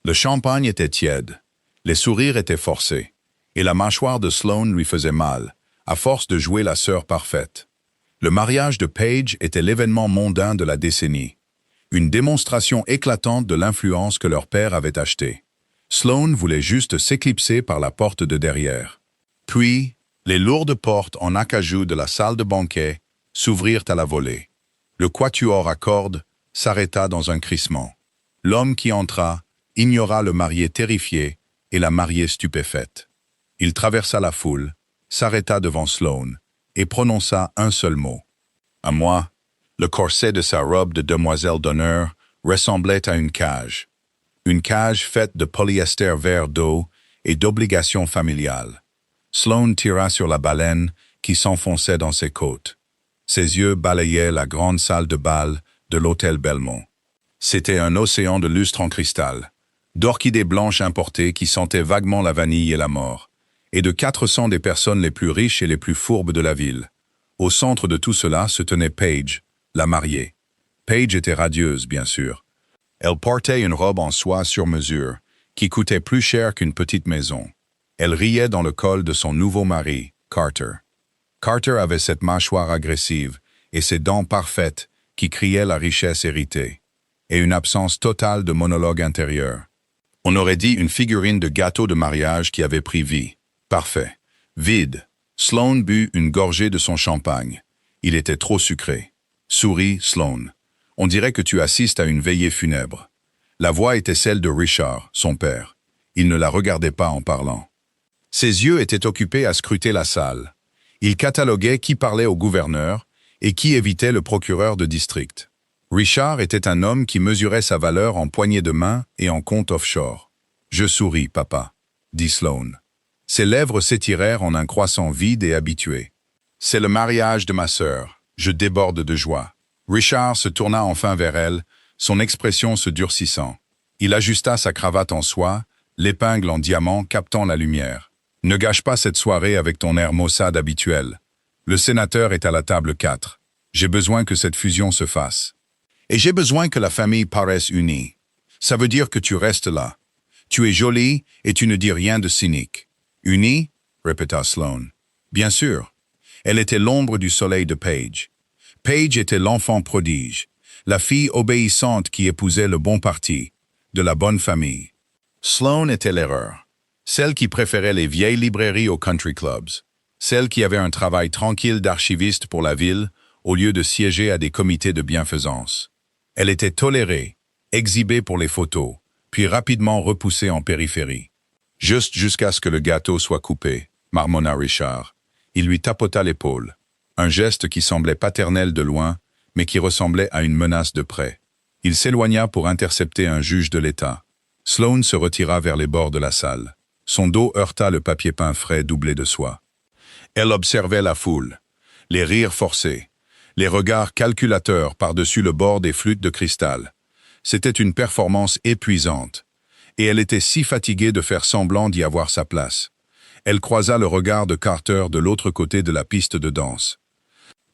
Le champagne était tiède, les sourires étaient forcés, et la mâchoire de Sloane lui faisait mal, à force de jouer la sœur parfaite. Le mariage de Paige était l'événement mondain de la décennie, une démonstration éclatante de l'influence que leur père avait achetée. Sloane voulait juste s'éclipser par la porte de derrière. Puis, les lourdes portes en acajou de la salle de banquet s'ouvrirent à la volée. Le quatuor à cordes s'arrêta dans un crissement. L'homme qui entra ignora le marié terrifié et la mariée stupéfaite. Il traversa la foule, s'arrêta devant Sloane et prononça un seul mot. À moi, le corset de sa robe de demoiselle d'honneur ressemblait à une cage faite de polyester vert d'eau et d'obligations familiales. Sloane tira sur la baleine qui s'enfonçait dans ses côtes. Ses yeux balayaient la grande salle de bal de l'hôtel Belmont. C'était un océan de lustre en cristal, d'orchidées blanches importées qui sentaient vaguement la vanille et la mort, et de 400 des personnes les plus riches et les plus fourbes de la ville. Au centre de tout cela se tenait Paige, la mariée. Paige était radieuse, bien sûr. Elle portait une robe en soie sur mesure, qui coûtait plus cher qu'une petite maison. Elle riait dans le col de son nouveau mari, Carter. Carter avait cette mâchoire agressive et ces dents parfaites qui criaient la richesse héritée, et une absence totale de monologue intérieur. On aurait dit une figurine de gâteau de mariage qui avait pris vie. Parfait. Vide. Sloane but une gorgée de son champagne. Il était trop sucré. Sourit Sloane. On dirait que tu assistes à une veillée funèbre. La voix était celle de Richard, son père. Il ne la regardait pas en parlant. Ses yeux étaient occupés à scruter la salle. Il cataloguait qui parlait au gouverneur et qui évitait le procureur de district. Richard était un homme qui mesurait sa valeur en poignées de main et en compte offshore. « Je souris, papa », dit Sloane. Ses lèvres s'étirèrent en un croissant vide et habitué. « C'est le mariage de ma sœur. Je déborde de joie. » Richard se tourna enfin vers elle, son expression se durcissant. Il ajusta sa cravate en soie, l'épingle en diamant captant la lumière. « Ne gâche pas cette soirée avec ton air maussade habituel. Le sénateur est à la table 4. J'ai besoin que cette fusion se fasse. Et j'ai besoin que la famille paraisse unie. Ça veut dire que tu restes là. Tu es jolie et tu ne dis rien de cynique. Unie? Répéta Sloane. Bien sûr. Elle était l'ombre du soleil de Paige. Paige était l'enfant prodige, la fille obéissante qui épousait le bon parti, de la bonne famille. Sloane était l'erreur. Celle qui préférait les vieilles librairies aux country clubs. Celle qui avait un travail tranquille d'archiviste pour la ville au lieu de siéger à des comités de bienfaisance. Elle était tolérée, exhibée pour les photos, puis rapidement repoussée en périphérie. Juste jusqu'à ce que le gâteau soit coupé, marmonna Richard. Il lui tapota l'épaule. Un geste qui semblait paternel de loin, mais qui ressemblait à une menace de près. Il s'éloigna pour intercepter un juge de l'État. Sloane se retira vers les bords de la salle. Son dos heurta le papier peint frais doublé de soie. Elle observait la foule, les rires forcés, les regards calculateurs par-dessus le bord des flûtes de cristal. C'était une performance épuisante, et elle était si fatiguée de faire semblant d'y avoir sa place. Elle croisa le regard de Carter de l'autre côté de la piste de danse.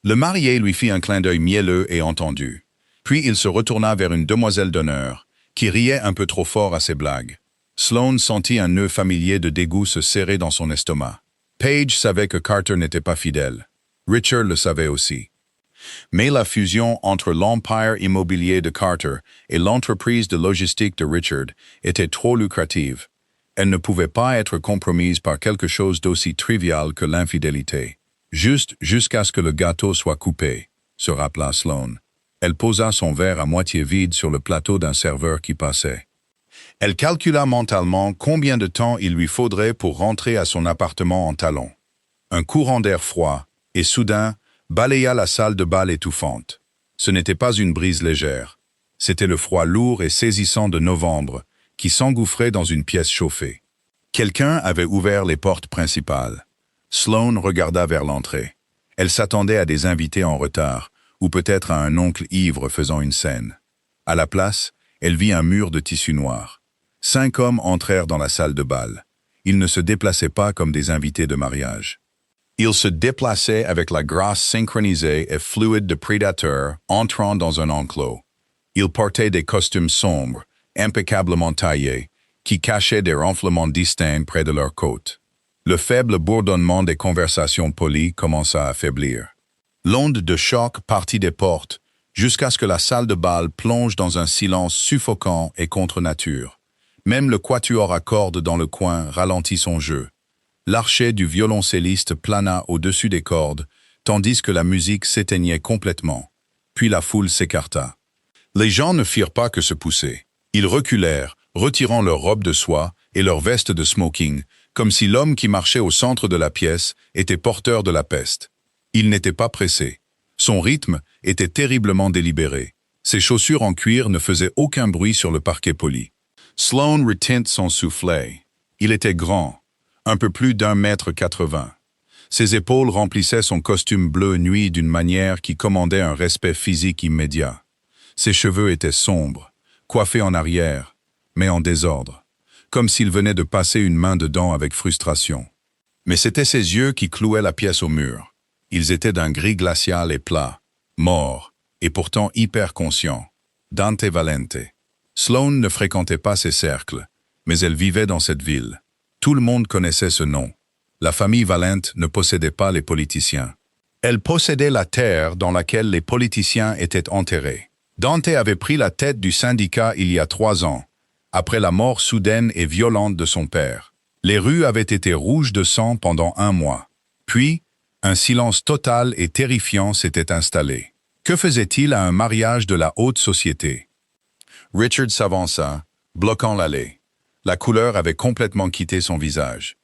Le marié lui fit un clin d'œil mielleux et entendu. Puis il se retourna vers une demoiselle d'honneur, qui riait un peu trop fort à ses blagues. Sloane sentit un nœud familier de dégoût se serrer dans son estomac. Paige savait que Carter n'était pas fidèle. Richard le savait aussi. Mais la fusion entre l'empire immobilier de Carter et l'entreprise de logistique de Richard était trop lucrative. Elle ne pouvait pas être compromise par quelque chose d'aussi trivial que l'infidélité. Juste jusqu'à ce que le gâteau soit coupé, se rappela Sloane. Elle posa son verre à moitié vide sur le plateau d'un serveur qui passait. Elle calcula mentalement combien de temps il lui faudrait pour rentrer à son appartement en talons. Un courant d'air froid, et soudain, balaya la salle de bal étouffante. Ce n'était pas une brise légère. C'était le froid lourd et saisissant de novembre qui s'engouffrait dans une pièce chauffée. Quelqu'un avait ouvert les portes principales. Sloane regarda vers l'entrée. Elle s'attendait à des invités en retard, ou peut-être à un oncle ivre faisant une scène. À la place, elle vit un mur de tissu noir. 5 hommes entrèrent dans la salle de bal. Ils ne se déplaçaient pas comme des invités de mariage. Ils se déplaçaient avec la grâce synchronisée et fluide de prédateurs entrant dans un enclos. Ils portaient des costumes sombres, impeccablement taillés, qui cachaient des renflements distincts près de leurs côtes. Le faible bourdonnement des conversations polies commença à affaiblir. L'onde de choc partit des portes, jusqu'à ce que la salle de bal plonge dans un silence suffocant et contre nature. Même le quatuor à cordes dans le coin ralentit son jeu. L'archet du violoncelliste plana au-dessus des cordes, tandis que la musique s'éteignait complètement. Puis la foule s'écarta. Les gens ne firent pas que se pousser. Ils reculèrent, retirant leurs robes de soie et leurs vestes de smoking, comme si l'homme qui marchait au centre de la pièce était porteur de la peste. Il n'était pas pressé. Son rythme était terriblement délibéré. Ses chaussures en cuir ne faisaient aucun bruit sur le parquet poli. Sloane retint son soufflet. Il était grand, un peu plus d'1,80 m. Ses épaules remplissaient son costume bleu nuit d'une manière qui commandait un respect physique immédiat. Ses cheveux étaient sombres, coiffés en arrière, mais en désordre, comme s'il venait de passer une main dedans avec frustration. Mais c'étaient ses yeux qui clouaient la pièce au mur. Ils étaient d'un gris glacial et plat, mort, et pourtant hyper conscient. Dante Valente. Sloane ne fréquentait pas ces cercles, mais elle vivait dans cette ville. Tout le monde connaissait ce nom. La famille Valente ne possédait pas les politiciens. Elle possédait la terre dans laquelle les politiciens étaient enterrés. Dante avait pris la tête du syndicat il y a 3 ans, après la mort soudaine et violente de son père. Les rues avaient été rouges de sang pendant 1 mois. Puis, un silence total et terrifiant s'était installé. Que faisait-il à un mariage de la haute société? Richard s'avança, bloquant l'allée. La couleur avait complètement quitté son visage.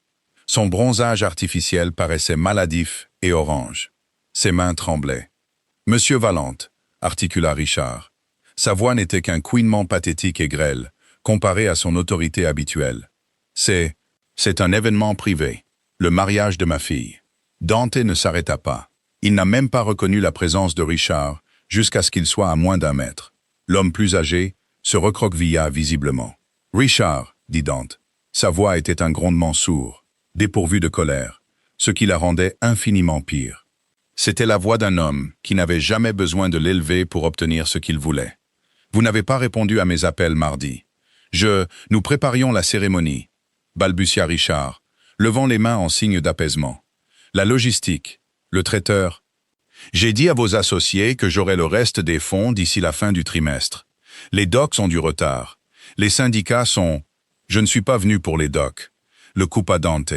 Son bronzage artificiel paraissait maladif et orange. Ses mains tremblaient. « Monsieur Valente », articula Richard. Sa voix n'était qu'un couinement pathétique et grêle, comparé à son autorité habituelle. « C'est un événement privé, le mariage de ma fille. » Dante ne s'arrêta pas. Il n'a même pas reconnu la présence de Richard jusqu'à ce qu'il soit à moins d'1 mètre. L'homme plus âgé se recroquevilla visiblement. « Richard », dit Dante. Sa voix était un grondement sourd, dépourvu de colère, ce qui la rendait infiniment pire. C'était la voix d'un homme qui n'avait jamais besoin de l'élever pour obtenir ce qu'il voulait. « Vous n'avez pas répondu à mes appels mardi. Nous préparions la cérémonie, » balbutia Richard, levant les mains en signe d'apaisement. La logistique, le traiteur. J'ai dit à vos associés que j'aurai le reste des fonds d'ici la fin du trimestre. Les docs ont du retard. Les syndicats sont... Je ne suis pas venu pour les docs. Le coupa Dante.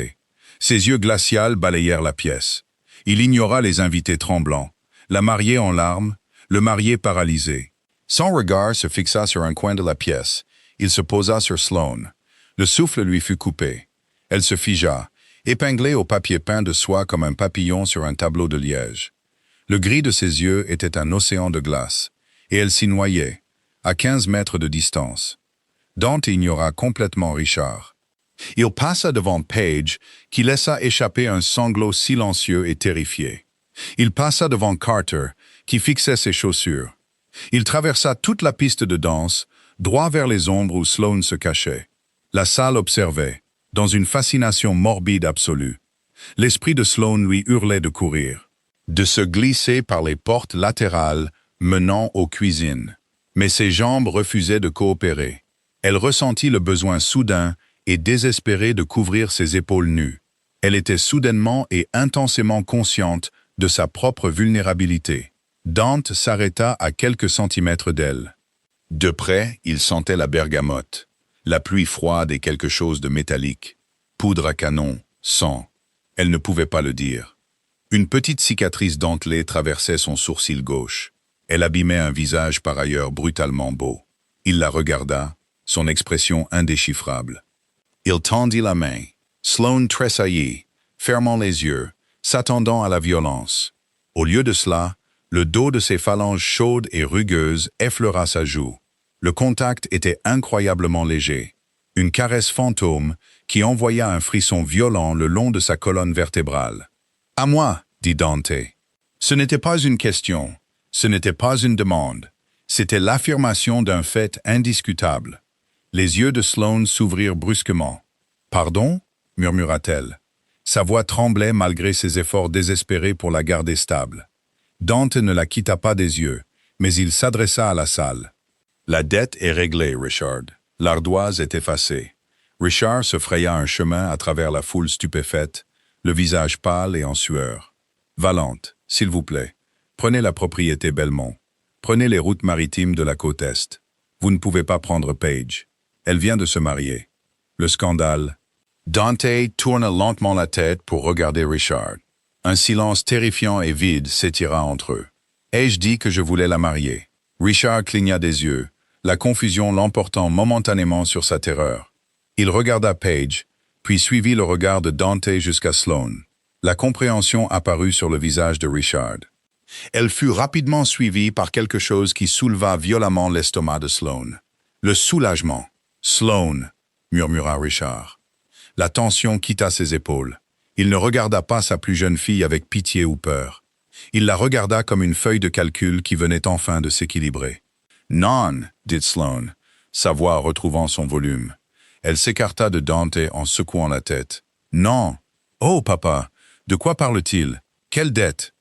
Ses yeux glacials balayèrent la pièce. Il ignora les invités tremblants, la mariée en larmes, le marié paralysé. Son regard se fixa sur un coin de la pièce. Il se posa sur Sloane. Le souffle lui fut coupé. Elle se figea, épinglée au papier peint de soie comme un papillon sur un tableau de liège. Le gris de ses yeux était un océan de glace, et elle s'y noyait, à 15 mètres de distance. Dante ignora complètement Richard. Il passa devant Page, qui laissa échapper un sanglot silencieux et terrifié. Il passa devant Carter, qui fixait ses chaussures. Il traversa toute la piste de danse, droit vers les ombres où Sloane se cachait. La salle observait, dans une fascination morbide absolue. L'esprit de Sloane lui hurlait de courir, de se glisser par les portes latérales menant aux cuisines. Mais ses jambes refusaient de coopérer. Elle ressentit le besoin soudain et désespéré de couvrir ses épaules nues. Elle était soudainement et intensément consciente de sa propre vulnérabilité. Dante s'arrêta à quelques centimètres d'elle. De près, il sentait la bergamote, la pluie froide et quelque chose de métallique. Poudre à canon, sang. Elle ne pouvait pas le dire. Une petite cicatrice dentelée traversait son sourcil gauche. Elle abîmait un visage par ailleurs brutalement beau. Il la regarda, son expression indéchiffrable. Il tendit la main. Sloane tressaillit, fermant les yeux, s'attendant à la violence. Au lieu de cela, le dos de ses phalanges chaudes et rugueuses effleura sa joue. Le contact était incroyablement léger. Une caresse fantôme qui envoya un frisson violent le long de sa colonne vertébrale. « À moi », dit Dante. Ce n'était pas une question, ce n'était pas une demande, c'était l'affirmation d'un fait indiscutable. Les yeux de Sloane s'ouvrirent brusquement. « Pardon ?» murmura-t-elle. Sa voix tremblait malgré ses efforts désespérés pour la garder stable. Dante ne la quitta pas des yeux, mais il s'adressa à la salle. « La dette est réglée, Richard. L'ardoise est effacée. Richard se fraya un chemin à travers la foule stupéfaite, le visage pâle et en sueur. « Valente, s'il vous plaît, prenez la propriété Belmont. Prenez les routes maritimes de la côte Est. Vous ne pouvez pas prendre Paige. Elle vient de se marier. » Le scandale. Dante tourna lentement la tête pour regarder Richard. Un silence terrifiant et vide s'étira entre eux. « Ai-je dit que je voulais la marier ?» Richard cligna des yeux, la confusion l'emportant momentanément sur sa terreur. Il regarda Paige, puis suivit le regard de Dante jusqu'à Sloane. La compréhension apparut sur le visage de Richard. Elle fut rapidement suivie par quelque chose qui souleva violemment l'estomac de Sloane. Le soulagement. « Sloane !» murmura Richard. La tension quitta ses épaules. Il ne regarda pas sa plus jeune fille avec pitié ou peur. Il la regarda comme une feuille de calcul qui venait enfin de s'équilibrer. « Non !» dit Sloane, sa voix retrouvant son volume. Elle s'écarta de Dante en secouant la tête. « Non !»« Oh, papa, de quoi parle-t-il? Quelle dette ?»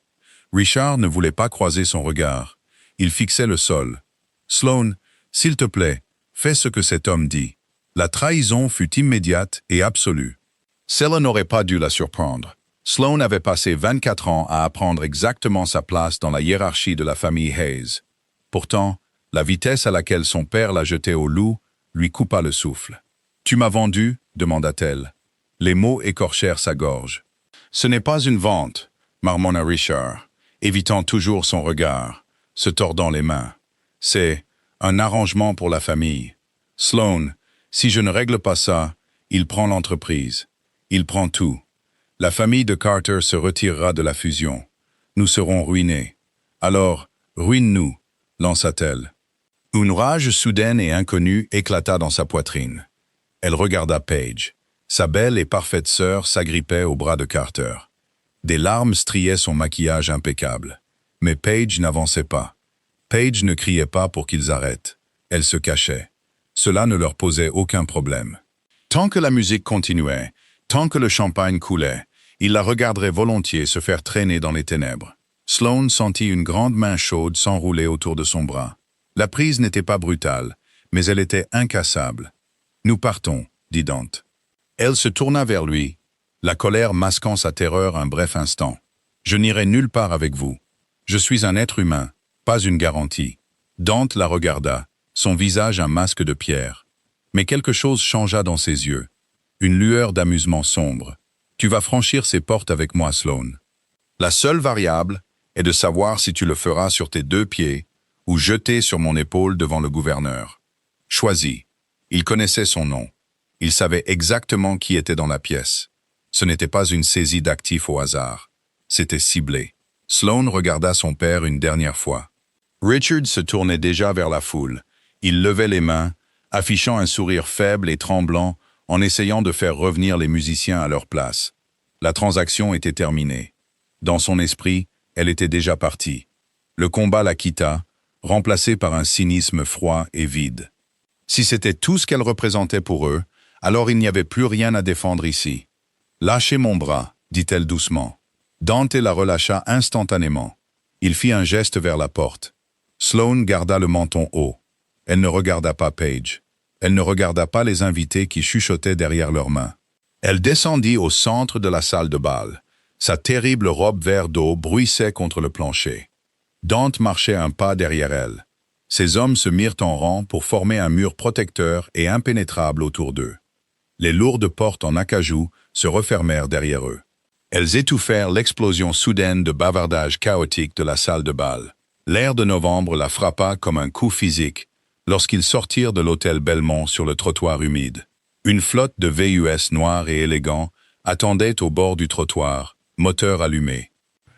Richard ne voulait pas croiser son regard. Il fixait le sol. « Sloane, s'il te plaît, fais ce que cet homme dit. » La trahison fut immédiate et absolue. Cela n'aurait pas dû la surprendre. Sloane avait passé 24 ans à apprendre exactement sa place dans la hiérarchie de la famille Hayes. Pourtant, la vitesse à laquelle son père l'a jeté au loup lui coupa le souffle. « Tu m'as vendu ?» demanda-t-elle. Les mots écorchèrent sa gorge. « Ce n'est pas une vente » marmonna Richard, évitant toujours son regard, se tordant les mains. « C'est un arrangement pour la famille. Sloane, si je ne règle pas ça, il prend l'entreprise. Il prend tout. La famille de Carter se retirera de la fusion. Nous serons ruinés. Alors, ruine-nous, lança-t-elle. Une rage soudaine et inconnue éclata dans sa poitrine. Elle regarda Paige. Sa belle et parfaite sœur s'agrippait au bras de Carter. Des larmes striaient son maquillage impeccable. Mais Paige n'avançait pas. Paige ne criait pas pour qu'ils arrêtent. Elle se cachait. Cela ne leur posait aucun problème. Tant que la musique continuait, tant que le champagne coulait, il la regarderait volontiers se faire traîner dans les ténèbres. Sloane sentit une grande main chaude s'enrouler autour de son bras. La prise n'était pas brutale, mais elle était incassable. « Nous partons », dit Dante. Elle se tourna vers lui, la colère masquant sa terreur un bref instant. « Je n'irai nulle part avec vous. Je suis un être humain, pas une garantie. » Dante la regarda, son visage un masque de pierre. Mais quelque chose changea dans ses yeux. Une lueur d'amusement sombre. « Tu vas franchir ces portes avec moi, Sloane. La seule variable est de savoir si tu le feras sur tes 2 pieds ou jeté sur mon épaule devant le gouverneur. Choisis. » Il connaissait son nom. Il savait exactement qui était dans la pièce. Ce n'était pas une saisie d'actifs au hasard. C'était ciblé. Sloane regarda son père une dernière fois. Richard se tournait déjà vers la foule. Il levait les mains, affichant un sourire faible et tremblant en essayant de faire revenir les musiciens à leur place. La transaction était terminée. Dans son esprit, elle était déjà partie. Le combat la quitta, remplacé par un cynisme froid et vide. Si c'était tout ce qu'elle représentait pour eux, alors il n'y avait plus rien à défendre ici. « Lâchez mon bras », dit-elle doucement. Dante la relâcha instantanément. Il fit un geste vers la porte. Sloane garda le menton haut. Elle ne regarda pas Paige. Elle ne regarda pas les invités qui chuchotaient derrière leurs mains. Elle descendit au centre de la salle de bal. Sa terrible robe vert d'eau bruissait contre le plancher. Dante marchait un pas derrière elle. Ces hommes se mirent en rang pour former un mur protecteur et impénétrable autour d'eux. Les lourdes portes en acajou se refermèrent derrière eux. Elles étouffèrent l'explosion soudaine de bavardage chaotique de la salle de bal. L'air de novembre la frappa comme un coup physique lorsqu'ils sortirent de l'hôtel Belmont sur le trottoir humide. Une flotte de VUS noirs et élégants attendait au bord du trottoir, moteur allumé.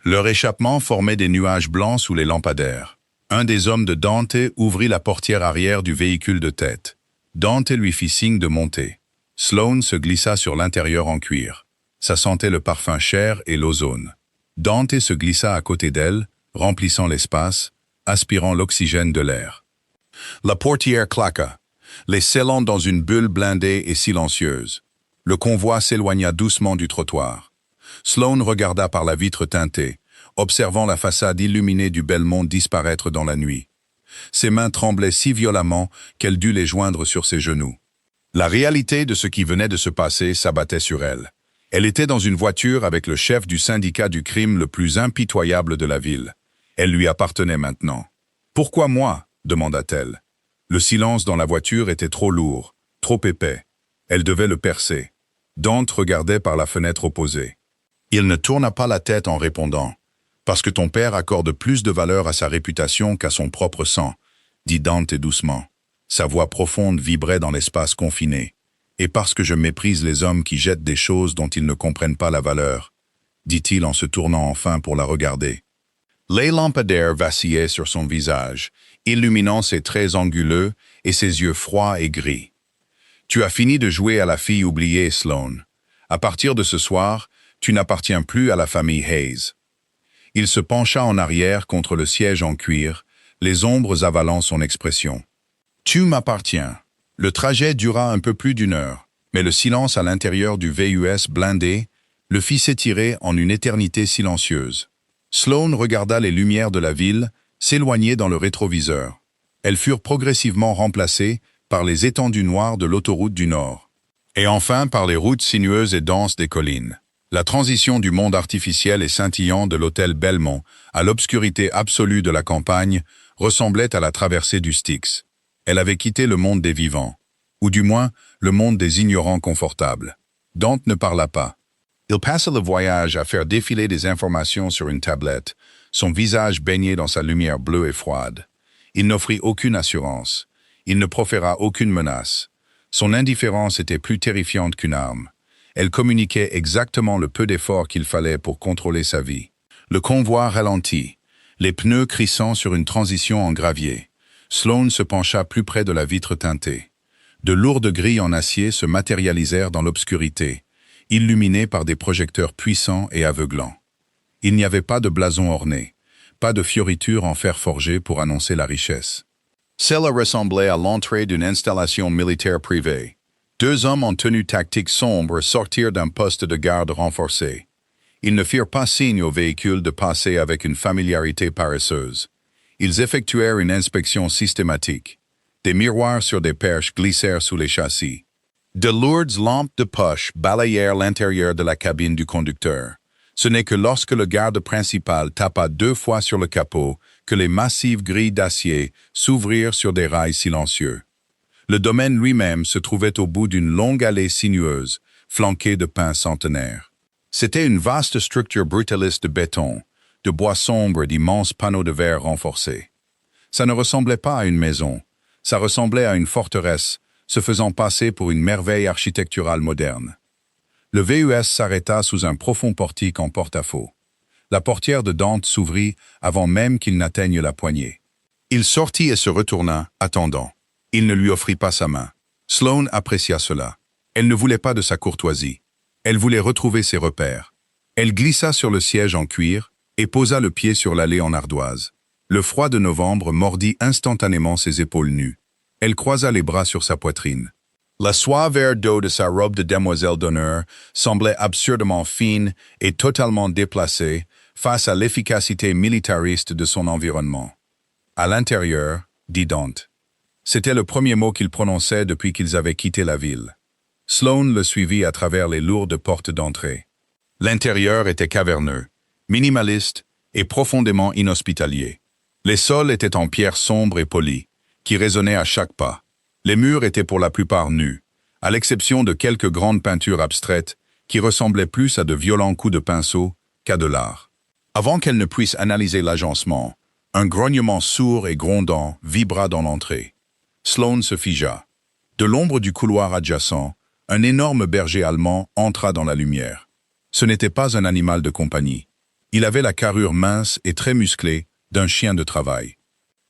Leur échappement formait des nuages blancs sous les lampadaires. Un des hommes de Dante ouvrit la portière arrière du véhicule de tête. Dante lui fit signe de monter. Sloane se glissa sur l'intérieur en cuir. Ça sentait le parfum cher et l'ozone. Dante se glissa à côté d'elle, remplissant l'espace, aspirant l'oxygène de l'air. La portière claqua, les scellant dans une bulle blindée et silencieuse. Le convoi s'éloigna doucement du trottoir. Sloane regarda par la vitre teintée, observant la façade illuminée du Belmont disparaître dans la nuit. Ses mains tremblaient si violemment qu'elle dut les joindre sur ses genoux. La réalité de ce qui venait de se passer s'abattait sur elle. Elle était dans une voiture avec le chef du syndicat du crime le plus impitoyable de la ville. Elle lui appartenait maintenant. « Pourquoi moi ?» demanda-t-elle. Le silence dans la voiture était trop lourd, trop épais. Elle devait le percer. Dante regardait par la fenêtre opposée. Il ne tourna pas la tête en répondant. « Parce que ton père accorde plus de valeur à sa réputation qu'à son propre sang, » dit Dante doucement. Sa voix profonde vibrait dans l'espace confiné. « Et parce que je méprise les hommes qui jettent des choses dont ils ne comprennent pas la valeur, » dit-il en se tournant enfin pour la regarder. Les lampadaires vacillaient sur son visage, illuminant ses traits anguleux et ses yeux froids et gris. « Tu as fini de jouer à la fille oubliée, Sloan. À partir de ce soir, tu n'appartiens plus à la famille Hayes. » Il se pencha en arrière contre le siège en cuir, les ombres avalant son expression. « Tu m'appartiens. » Le trajet dura un peu plus d'1 heure, mais le silence à l'intérieur du VUS blindé le fit s'étirer en une éternité silencieuse. Sloan regarda les lumières de la ville s'éloigner dans le rétroviseur. Elles furent progressivement remplacées par les étendues noires de l'autoroute du Nord. Et enfin par les routes sinueuses et denses des collines. La transition du monde artificiel et scintillant de l'hôtel Belmont à l'obscurité absolue de la campagne ressemblait à la traversée du Styx. Elle avait quitté le monde des vivants, ou du moins le monde des ignorants confortables. Dante ne parla pas. Il passa le voyage à faire défiler des informations sur une tablette, son visage baigné dans sa lumière bleue et froide. Il n'offrit aucune assurance. Il ne proféra aucune menace. Son indifférence était plus terrifiante qu'une arme. Elle communiquait exactement le peu d'effort qu'il fallait pour contrôler sa vie. Le convoi ralentit, les pneus crissant sur une transition en gravier. Sloan se pencha plus près de la vitre teintée. De lourdes grilles en acier se matérialisèrent dans l'obscurité, illuminées par des projecteurs puissants et aveuglants. Il n'y avait pas de blason orné, pas de fioritures en fer forgé pour annoncer la richesse. Cela ressemblait à l'entrée d'une installation militaire privée. 2 hommes en tenue tactique sombre sortirent d'un poste de garde renforcé. Ils ne firent pas signe au véhicule de passer avec une familiarité paresseuse. Ils effectuèrent une inspection systématique. Des miroirs sur des perches glissèrent sous les châssis. De lourdes lampes de poche balayèrent l'intérieur de la cabine du conducteur. Ce n'est que lorsque le garde principal tapa 2 fois sur le capot que les massives grilles d'acier s'ouvrirent sur des rails silencieux. Le domaine lui-même se trouvait au bout d'une longue allée sinueuse, flanquée de pins centenaires. C'était une vaste structure brutaliste de béton, de bois sombre et d'immenses panneaux de verre renforcés. Ça ne ressemblait pas à une maison, ça ressemblait à une forteresse, se faisant passer pour une merveille architecturale moderne. Le VUS s'arrêta sous un profond portique en porte-à-faux. La portière de Dante s'ouvrit avant même qu'il n'atteigne la poignée. Il sortit et se retourna, attendant. Il ne lui offrit pas sa main. Sloan apprécia cela. Elle ne voulait pas de sa courtoisie. Elle voulait retrouver ses repères. Elle glissa sur le siège en cuir et posa le pied sur l'allée en ardoise. Le froid de novembre mordit instantanément ses épaules nues. Elle croisa les bras sur sa poitrine. La soie vert d'eau de sa robe de demoiselle d'honneur semblait absurdement fine et totalement déplacée face à l'efficacité militariste de son environnement. À l'intérieur, dit Dante. C'était le premier mot qu'il prononçait depuis qu'ils avaient quitté la ville. Sloan le suivit à travers les lourdes portes d'entrée. L'intérieur était caverneux, minimaliste et profondément inhospitalier. Les sols étaient en pierre sombre et polie, qui résonnaient à chaque pas. Les murs étaient pour la plupart nus, à l'exception de quelques grandes peintures abstraites qui ressemblaient plus à de violents coups de pinceau qu'à de l'art. Avant qu'elle ne puisse analyser l'agencement, un grognement sourd et grondant vibra dans l'entrée. Sloan se figea. De l'ombre du couloir adjacent, un énorme berger allemand entra dans la lumière. Ce n'était pas un animal de compagnie. Il avait la carrure mince et très musclée d'un chien de travail.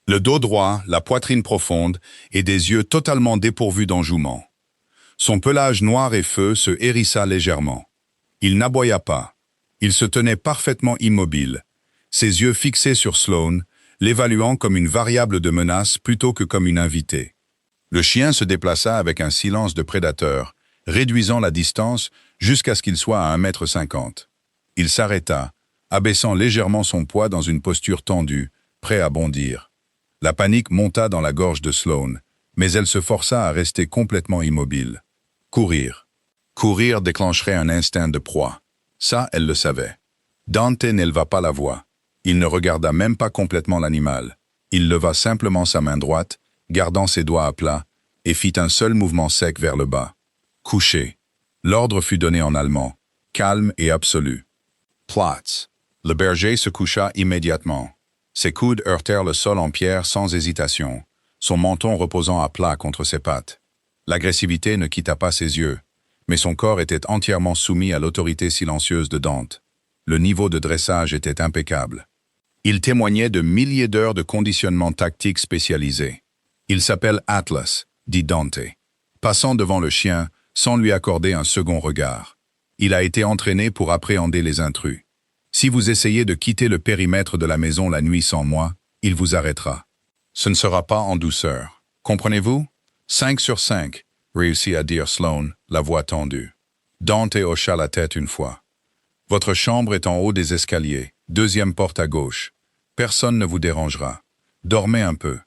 Le dos droit, la poitrine profonde et des yeux totalement dépourvus d'enjouement. Son pelage noir et feu se hérissa légèrement. Il n'aboya pas. Il se tenait parfaitement immobile, ses yeux fixés sur Sloan, l'évaluant comme une variable de menace plutôt que comme une invitée. Le chien se déplaça avec un silence de prédateur, réduisant la distance jusqu'à ce qu'il soit à 1,50 m. Il s'arrêta, abaissant légèrement son poids dans une posture tendue, prêt à bondir. La panique monta dans la gorge de Sloan, mais elle se força à rester complètement immobile. Courir. Courir déclencherait un instinct de proie. Ça, elle le savait. Dante n'éleva pas la voix. Il ne regarda même pas complètement l'animal. Il leva simplement sa main droite, gardant ses doigts à plat, et fit un seul mouvement sec vers le bas. Coucher. L'ordre fut donné en allemand, calme et absolu. Platz. Le berger se coucha immédiatement. Ses coudes heurtèrent le sol en pierre sans hésitation, son menton reposant à plat contre ses pattes. L'agressivité ne quitta pas ses yeux, mais son corps était entièrement soumis à l'autorité silencieuse de Dante. Le niveau de dressage était impeccable. Il témoignait de milliers d'heures de conditionnement tactique spécialisé. Il s'appelle Atlas, dit Dante, passant devant le chien sans lui accorder un second regard. Il a été entraîné pour appréhender les intrus. Si vous essayez de quitter le périmètre de la maison la nuit sans moi, il vous arrêtera. Ce ne sera pas en douceur. Comprenez-vous? 5 sur 5, réussit à dire Sloane, la voix tendue. Dante hocha la tête une fois. Votre chambre est en haut des escaliers, deuxième porte à gauche. Personne ne vous dérangera. Dormez un peu.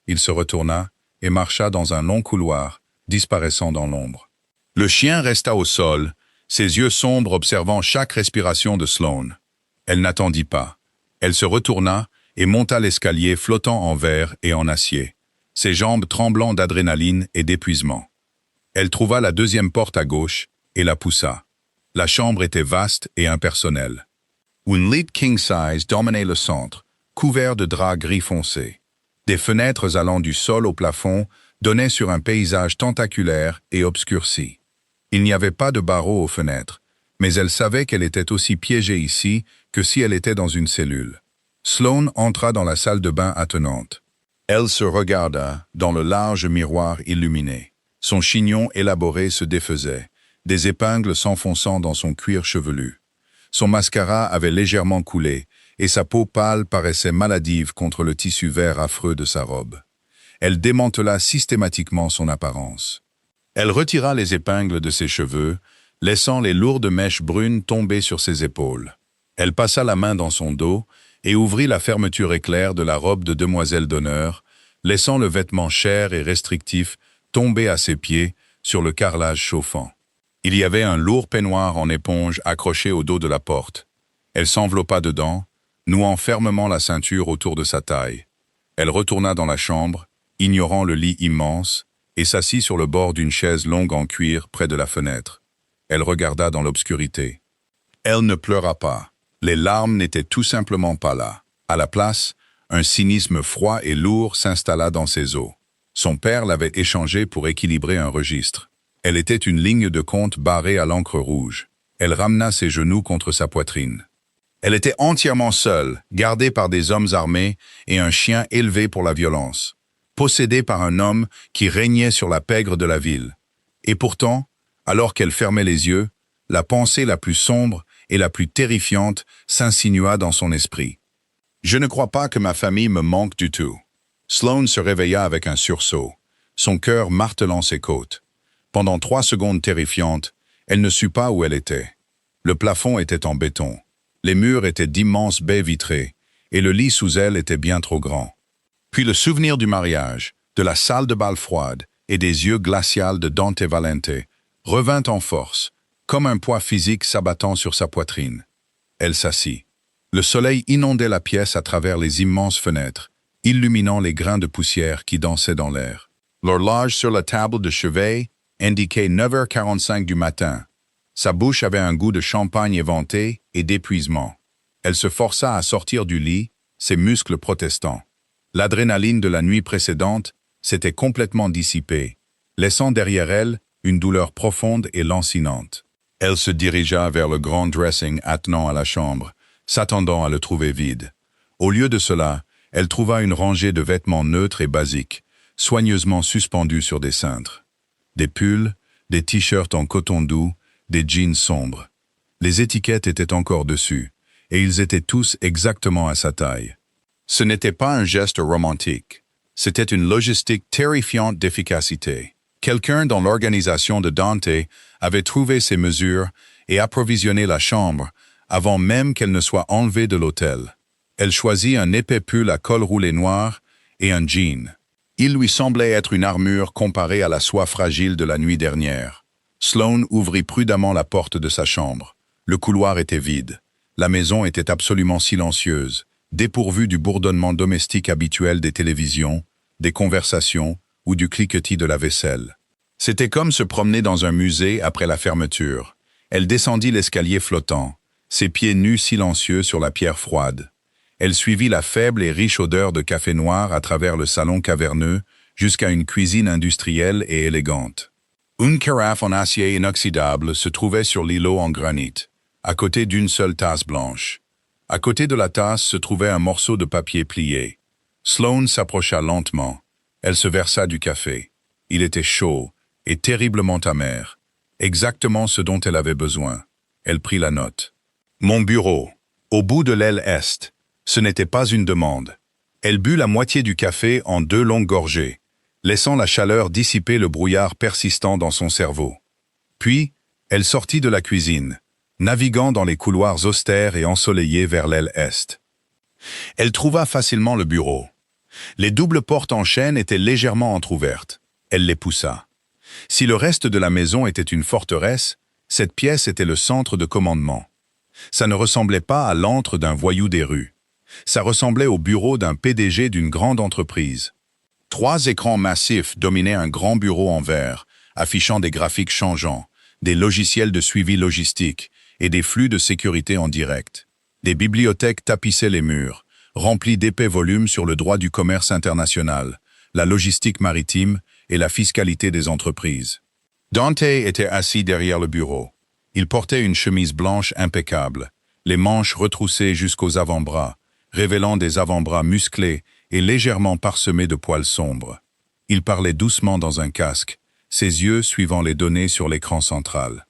Il se retourna et marcha dans un long couloir, disparaissant dans l'ombre. Le chien resta au sol, ses yeux sombres observant chaque respiration de Sloane. Elle n'attendit pas. Elle se retourna et monta l'escalier flottant en verre et en acier, ses jambes tremblant d'adrénaline et d'épuisement. Elle trouva la deuxième porte à gauche et la poussa. La chambre était vaste et impersonnelle. Une lit king-size dominait le centre, couvert de draps gris foncé. Des fenêtres allant du sol au plafond donnaient sur un paysage tentaculaire et obscurci. Il n'y avait pas de barreaux aux fenêtres, mais elle savait qu'elle était aussi piégée ici que si elle était dans une cellule. Sloane entra dans la salle de bain attenante. Elle se regarda dans le large miroir illuminé. Son chignon élaboré se défaisait, des épingles s'enfonçant dans son cuir chevelu. Son mascara avait légèrement coulé, et sa peau pâle paraissait maladive contre le tissu vert affreux de sa robe. Elle démantela systématiquement son apparence. Elle retira les épingles de ses cheveux, laissant les lourdes mèches brunes tomber sur ses épaules. Elle passa la main dans son dos et ouvrit la fermeture éclair de la robe de demoiselle d'honneur, laissant le vêtement cher et restrictif tomber à ses pieds sur le carrelage chauffant. Il y avait un lourd peignoir en éponge accroché au dos de la porte. Elle s'enveloppa dedans, nouant fermement la ceinture autour de sa taille. Elle retourna dans la chambre, ignorant le lit immense, et s'assit sur le bord d'une chaise longue en cuir près de la fenêtre. Elle regarda dans l'obscurité. Elle ne pleura pas. Les larmes n'étaient tout simplement pas là. À la place, un cynisme froid et lourd s'installa dans ses os. Son père l'avait échangé pour équilibrer un registre. Elle était une ligne de compte barrée à l'encre rouge. Elle ramena ses genoux contre sa poitrine. Elle était entièrement seule, gardée par des hommes armés et un chien élevé pour la violence, possédée par un homme qui régnait sur la pègre de la ville. Et pourtant, alors qu'elle fermait les yeux, la pensée la plus sombre et la plus terrifiante s'insinua dans son esprit. « Je ne crois pas que ma famille me manque du tout. » Sloane se réveilla avec un sursaut, son cœur martelant ses côtes. Pendant 3 secondes terrifiantes, elle ne sut pas où elle était. Le plafond était en béton. Les murs étaient d'immenses baies vitrées, et le lit sous elle était bien trop grand. Puis le souvenir du mariage, de la salle de bal froide et des yeux glacials de Dante Valente revint en force, comme un poids physique s'abattant sur sa poitrine. Elle s'assit. Le soleil inondait la pièce à travers les immenses fenêtres, illuminant les grains de poussière qui dansaient dans l'air. L'horloge sur la table de chevet indiquait 9h45 du matin. Sa bouche avait un goût de champagne éventé et d'épuisement. Elle se força à sortir du lit, ses muscles protestant. L'adrénaline de la nuit précédente s'était complètement dissipée, laissant derrière elle une douleur profonde et lancinante. Elle se dirigea vers le grand dressing attenant à la chambre, s'attendant à le trouver vide. Au lieu de cela, elle trouva une rangée de vêtements neutres et basiques, soigneusement suspendus sur des cintres. Des pulls, des t-shirts en coton doux, des jeans sombres. Les étiquettes étaient encore dessus, et ils étaient tous exactement à sa taille. Ce n'était pas un geste romantique. C'était une logistique terrifiante d'efficacité. Quelqu'un dans l'organisation de Dante avait trouvé ces mesures et approvisionné la chambre avant même qu'elle ne soit enlevée de l'hôtel. Elle choisit un épais pull à col roulé noir et un jean. Il lui semblait être une armure comparée à la soie fragile de la nuit dernière. Sloane ouvrit prudemment la porte de sa chambre. Le couloir était vide. La maison était absolument silencieuse, dépourvue du bourdonnement domestique habituel des télévisions, des conversations ou du cliquetis de la vaisselle. C'était comme se promener dans un musée après la fermeture. Elle descendit l'escalier flottant, ses pieds nus silencieux sur la pierre froide. Elle suivit la faible et riche odeur de café noir à travers le salon caverneux jusqu'à une cuisine industrielle et élégante. Une carafe en acier inoxydable se trouvait sur l'îlot en granit, à côté d'une seule tasse blanche. À côté de la tasse se trouvait un morceau de papier plié. Sloane s'approcha lentement. Elle se versa du café. Il était chaud et terriblement amer, exactement ce dont elle avait besoin. Elle prit la note. Mon bureau, au bout de l'aile est. Ce n'était pas une demande. Elle but la moitié du café en 2 longues gorgées, laissant la chaleur dissiper le brouillard persistant dans son cerveau. Puis, elle sortit de la cuisine, naviguant dans les couloirs austères et ensoleillés vers l'aile est. Elle trouva facilement le bureau. Les doubles portes en chêne étaient légèrement entr'ouvertes. Elle les poussa. Si le reste de la maison était une forteresse, cette pièce était le centre de commandement. Ça ne ressemblait pas à l'antre d'un voyou des rues. Ça ressemblait au bureau d'un PDG d'une grande entreprise. 3 écrans massifs dominaient un grand bureau en verre, affichant des graphiques changeants, des logiciels de suivi logistique et des flux de sécurité en direct. Des bibliothèques tapissaient les murs, remplies d'épais volumes sur le droit du commerce international, la logistique maritime et la fiscalité des entreprises. Dante était assis derrière le bureau. Il portait une chemise blanche impeccable, les manches retroussées jusqu'aux avant-bras, révélant des avant-bras musclés et légèrement parsemés de poils sombres. Il parlait doucement dans un casque, ses yeux suivant les données sur l'écran central.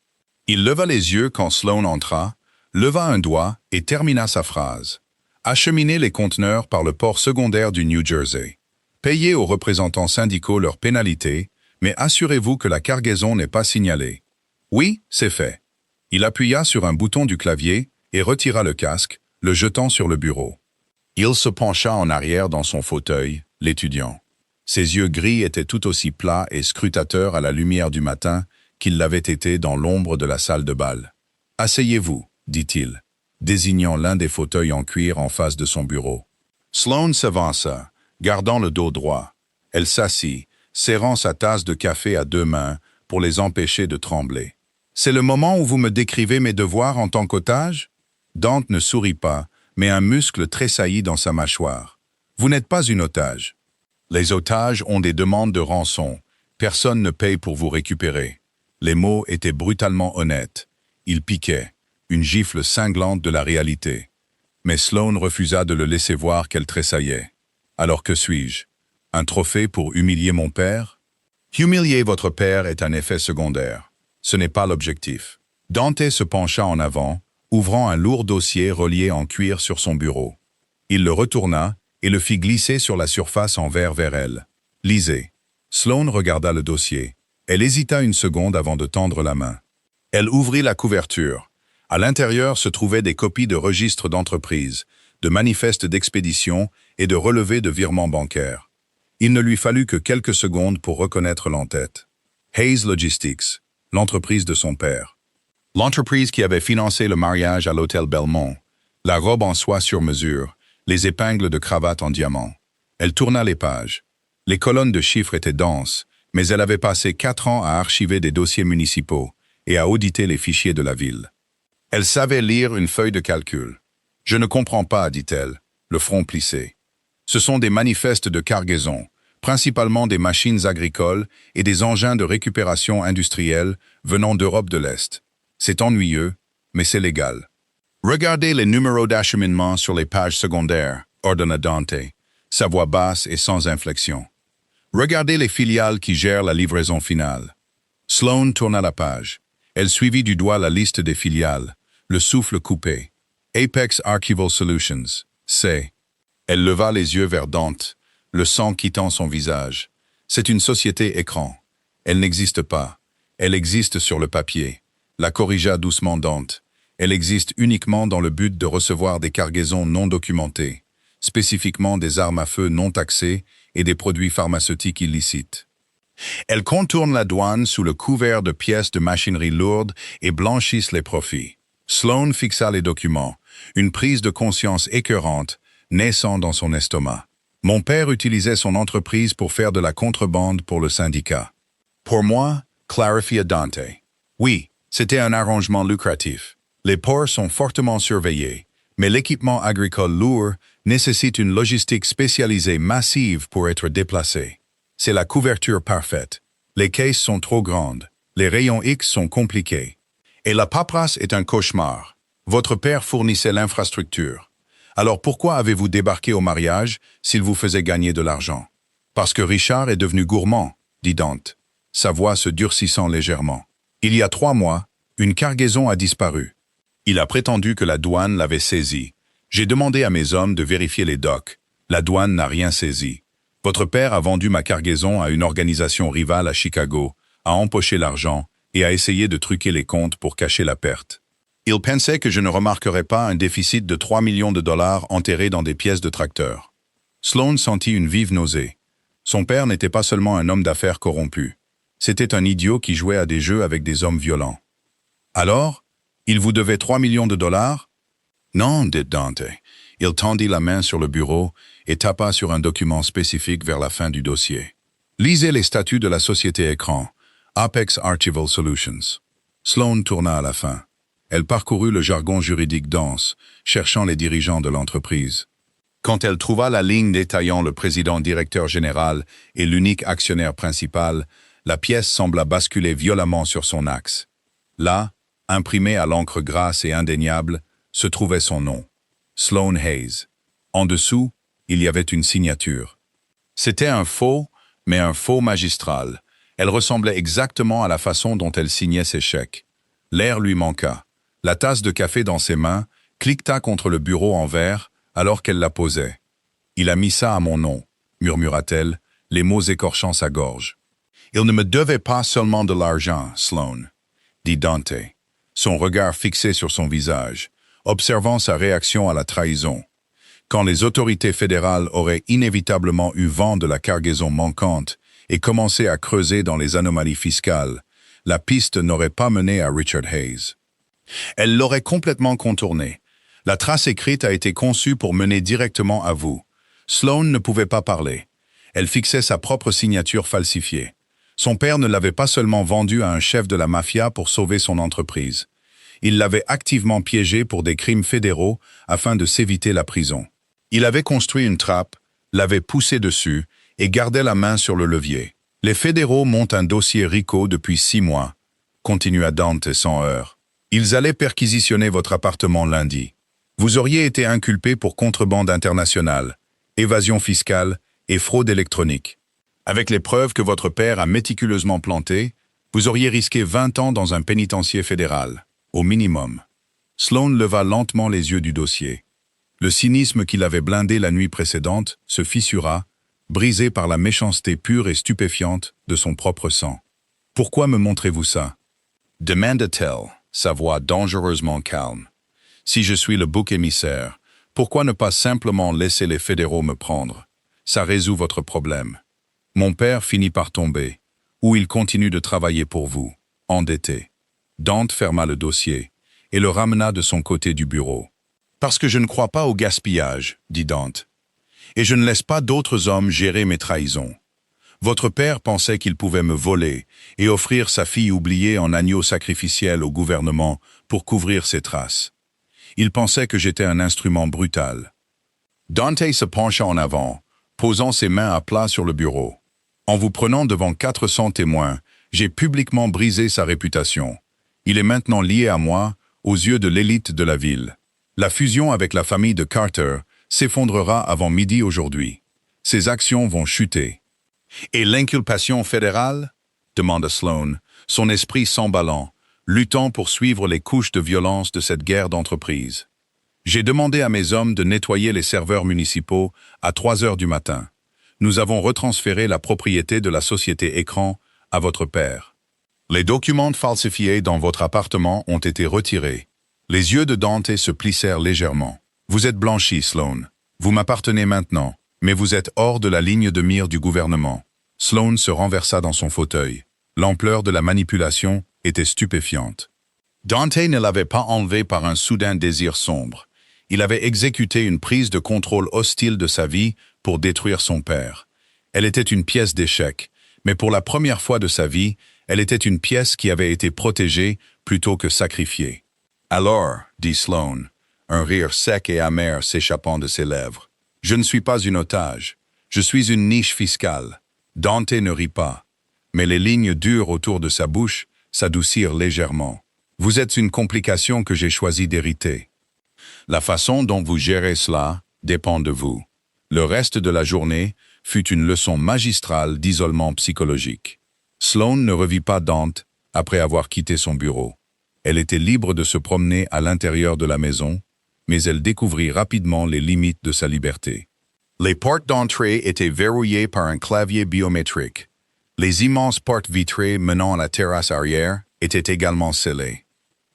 Il leva les yeux quand Sloane entra, leva un doigt et termina sa phrase. Acheminez les conteneurs par le port secondaire du New Jersey. Payez aux représentants syndicaux leurs pénalités, mais assurez-vous que la cargaison n'est pas signalée. Oui, c'est fait. Il appuya sur un bouton du clavier et retira le casque, le jetant sur le bureau. Il se pencha en arrière dans son fauteuil, l'étudiant. Ses yeux gris étaient tout aussi plats et scrutateurs à la lumière du matin qu'ils l'avaient été dans l'ombre de la salle de bal. « Asseyez-vous », dit-il, désignant l'un des fauteuils en cuir en face de son bureau. Sloane s'avança, gardant le dos droit. Elle s'assit, serrant sa tasse de café à 2 mains pour les empêcher de trembler. « C'est le moment où vous me décrivez mes devoirs en tant qu'otage ?» Dante ne sourit pas, mais un muscle tressaillit dans sa mâchoire. « Vous n'êtes pas une otage. Les otages ont des demandes de rançon. Personne ne paye pour vous récupérer. » Les mots étaient brutalement honnêtes. Ils piquaient, une gifle cinglante de la réalité. Mais Sloane refusa de le laisser voir qu'elle tressaillait. « Alors que suis-je? Un trophée pour humilier mon père? » Humilier votre père est un effet secondaire. Ce n'est pas l'objectif. Dante se pencha en avant, ouvrant un lourd dossier relié en cuir sur son bureau. Il le retourna et le fit glisser sur la surface en verre vers elle. « Lisez. » Sloane regarda le dossier. Elle hésita une seconde avant de tendre la main. Elle ouvrit la couverture. À l'intérieur se trouvaient des copies de registres d'entreprise, de manifestes d'expédition et de relevés de virements bancaires. Il ne lui fallut que quelques secondes pour reconnaître l'entête. Hayes Logistics, l'entreprise de son père. L'entreprise qui avait financé le mariage à l'hôtel Belmont, la robe en soie sur mesure, les épingles de cravate en diamant. Elle tourna les pages. Les colonnes de chiffres étaient denses, mais elle avait passé 4 ans à archiver des dossiers municipaux et à auditer les fichiers de la ville. Elle savait lire une feuille de calcul. « Je ne comprends pas, dit-elle, le front plissé. Ce sont des manifestes de cargaison, principalement des machines agricoles et des engins de récupération industrielle venant d'Europe de l'Est. C'est ennuyeux, mais c'est légal. Regardez les numéros d'acheminement sur les pages secondaires, ordonna Dante, sa voix basse et sans inflexion. Regardez les filiales qui gèrent la livraison finale. Sloane tourna la page. Elle suivit du doigt la liste des filiales, le souffle coupé. Apex Archival Solutions, c'est. Elle leva les yeux vers Dante, le sang quittant son visage. C'est une société écran. Elle n'existe pas. Elle existe sur le papier. La corrigea doucement Dante. Elle existe uniquement dans le but de recevoir des cargaisons non documentées, spécifiquement des armes à feu non taxées et des produits pharmaceutiques illicites. Elles contournent la douane sous le couvert de pièces de machinerie lourde et blanchissent les profits. Sloan fixa les documents, une prise de conscience écœurante naissant dans son estomac. Mon père utilisait son entreprise pour faire de la contrebande pour le syndicat. Pour moi, clarifia Dante. Oui, c'était un arrangement lucratif. Les ports sont fortement surveillés, mais l'équipement agricole lourd nécessite une logistique spécialisée massive pour être déplacé. C'est la couverture parfaite. Les caisses sont trop grandes. Les rayons X sont compliqués. Et la paperasse est un cauchemar. Votre père fournissait l'infrastructure. Alors pourquoi avez-vous débarqué au mariage s'il vous faisait gagner de l'argent? Parce que Richard est devenu gourmand, dit Dante, sa voix se durcissant légèrement. Il y a 3 mois, une cargaison a disparu. Il a prétendu que la douane l'avait saisie. J'ai demandé à mes hommes de vérifier les docks. La douane n'a rien saisi. Votre père a vendu ma cargaison à une organisation rivale à Chicago, a empoché l'argent et a essayé de truquer les comptes pour cacher la perte. Il pensait que je ne remarquerais pas un déficit de 3 millions de dollars enterré dans des pièces de tracteur. Sloan sentit une vive nausée. Son père n'était pas seulement un homme d'affaires corrompu. C'était un idiot qui jouait à des jeux avec des hommes violents. Alors, il vous devait 3 millions de dollars? Non, dit Dante. Il tendit la main sur le bureau et tapa sur un document spécifique vers la fin du dossier. Lisez les statuts de la société écran, Apex Archival Solutions. Sloan tourna à la fin. Elle parcourut le jargon juridique dense, cherchant les dirigeants de l'entreprise. Quand elle trouva la ligne détaillant le président directeur général et l'unique actionnaire principal, la pièce sembla basculer violemment sur son axe. Là, imprimé à l'encre grasse et indéniable, se trouvait son nom, Sloan Hayes. En dessous, il y avait une signature. C'était un faux, mais un faux magistral. Elle ressemblait exactement à la façon dont elle signait ses chèques. L'air lui manqua. La tasse de café dans ses mains cliqueta contre le bureau en verre alors qu'elle la posait. « Il a mis ça à mon nom », murmura-t-elle, les mots écorchant sa gorge. « Il ne me devait pas seulement de l'argent, Sloan », dit Dante, son regard fixé sur son visage, observant sa réaction à la trahison. Quand les autorités fédérales auraient inévitablement eu vent de la cargaison manquante et commencé à creuser dans les anomalies fiscales, la piste n'aurait pas mené à Richard Hayes. Elle l'aurait complètement contourné. La trace écrite a été conçue pour mener directement à vous. Sloan ne pouvait pas parler. Elle fixait sa propre signature falsifiée. Son père ne l'avait pas seulement vendue à un chef de la mafia pour sauver son entreprise. Il l'avait activement piégée pour des crimes fédéraux afin de s'éviter la prison. Il avait construit une trappe, l'avait poussée dessus et gardait la main sur le levier. Les fédéraux montent un dossier RICO depuis 6 mois, continua Dante sans heurts. Ils allaient perquisitionner votre appartement lundi. Vous auriez été inculpé pour contrebande internationale, évasion fiscale et fraude électronique. Avec les preuves que votre père a méticuleusement plantées, vous auriez risqué 20 ans dans un pénitencier fédéral, au minimum. Sloan leva lentement les yeux du dossier. Le cynisme qui l'avait blindé la nuit précédente se fissura, brisé par la méchanceté pure et stupéfiante de son propre sang. « Pourquoi me montrez-vous ça » demanda-t-elle, sa voix dangereusement calme. « Si je suis le bouc émissaire, pourquoi ne pas simplement laisser les fédéraux me prendre? Ça résout votre problème. Mon père finit par tomber, ou il continue de travailler pour vous, endetté. » Dante ferma le dossier et le ramena de son côté du bureau. « Parce que je ne crois pas au gaspillage, dit Dante. Et je ne laisse pas d'autres hommes gérer mes trahisons. Votre père pensait qu'il pouvait me voler et offrir sa fille oubliée en agneau sacrificiel au gouvernement pour couvrir ses traces. Il pensait que j'étais un instrument brutal. » Dante se pencha en avant, posant ses mains à plat sur le bureau. « En vous prenant devant 400 témoins, j'ai publiquement brisé sa réputation. Il est maintenant lié à moi, aux yeux de l'élite de la ville. La fusion avec la famille de Carter s'effondrera avant midi aujourd'hui. Ses actions vont chuter. » « Et l'inculpation fédérale » demanda Sloan, son esprit s'emballant, luttant pour suivre les couches de violence de cette guerre d'entreprise. « J'ai demandé à mes hommes de nettoyer les serveurs municipaux à 3 heures du matin. Nous avons retransféré la propriété de la société Écran à votre père. Les documents falsifiés dans votre appartement ont été retirés. » Les yeux de Dante se plissèrent légèrement. « Vous êtes blanchi, Sloan. Vous m'appartenez maintenant. Mais vous êtes hors de la ligne de mire du gouvernement. Sloan se renversa dans son fauteuil. L'ampleur de la manipulation était stupéfiante. Dante ne l'avait pas enlevé par un soudain désir sombre. Il avait exécuté une prise de contrôle hostile de sa vie pour détruire son père. Elle était une pièce d'échec, mais pour la première fois de sa vie, elle était une pièce qui avait été protégée plutôt que sacrifiée. « Alors, dit Sloan, un rire sec et amer s'échappant de ses lèvres, « je ne suis pas une otage, je suis une niche fiscale. » Dante ne rit pas, mais les lignes dures autour de sa bouche s'adoucirent légèrement. « Vous êtes une complication que j'ai choisi d'hériter. La façon dont vous gérez cela dépend de vous. » Le reste de la journée fut une leçon magistrale d'isolement psychologique. Sloan ne revit pas Dante après avoir quitté son bureau. Elle était libre de se promener à l'intérieur de la maison, mais elle découvrit rapidement les limites de sa liberté. Les portes d'entrée étaient verrouillées par un clavier biométrique. Les immenses portes vitrées menant à la terrasse arrière étaient également scellées.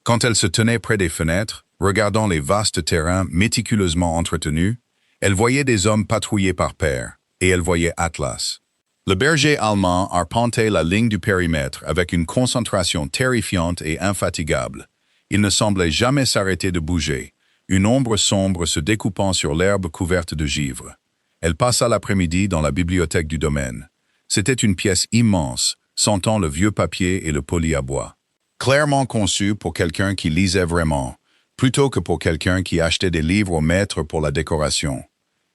Quand elle se tenait près des fenêtres, regardant les vastes terrains méticuleusement entretenus, elle voyait des hommes patrouiller par paires, et elle voyait Atlas. Le berger allemand arpentait la ligne du périmètre avec une concentration terrifiante et infatigable. Il ne semblait jamais s'arrêter de bouger, une ombre sombre se découpant sur l'herbe couverte de givre. Elle passa l'après-midi dans la bibliothèque du domaine. C'était une pièce immense, sentant le vieux papier et le poli à bois. Clairement conçue pour quelqu'un qui lisait vraiment, plutôt que pour quelqu'un qui achetait des livres au maître pour la décoration.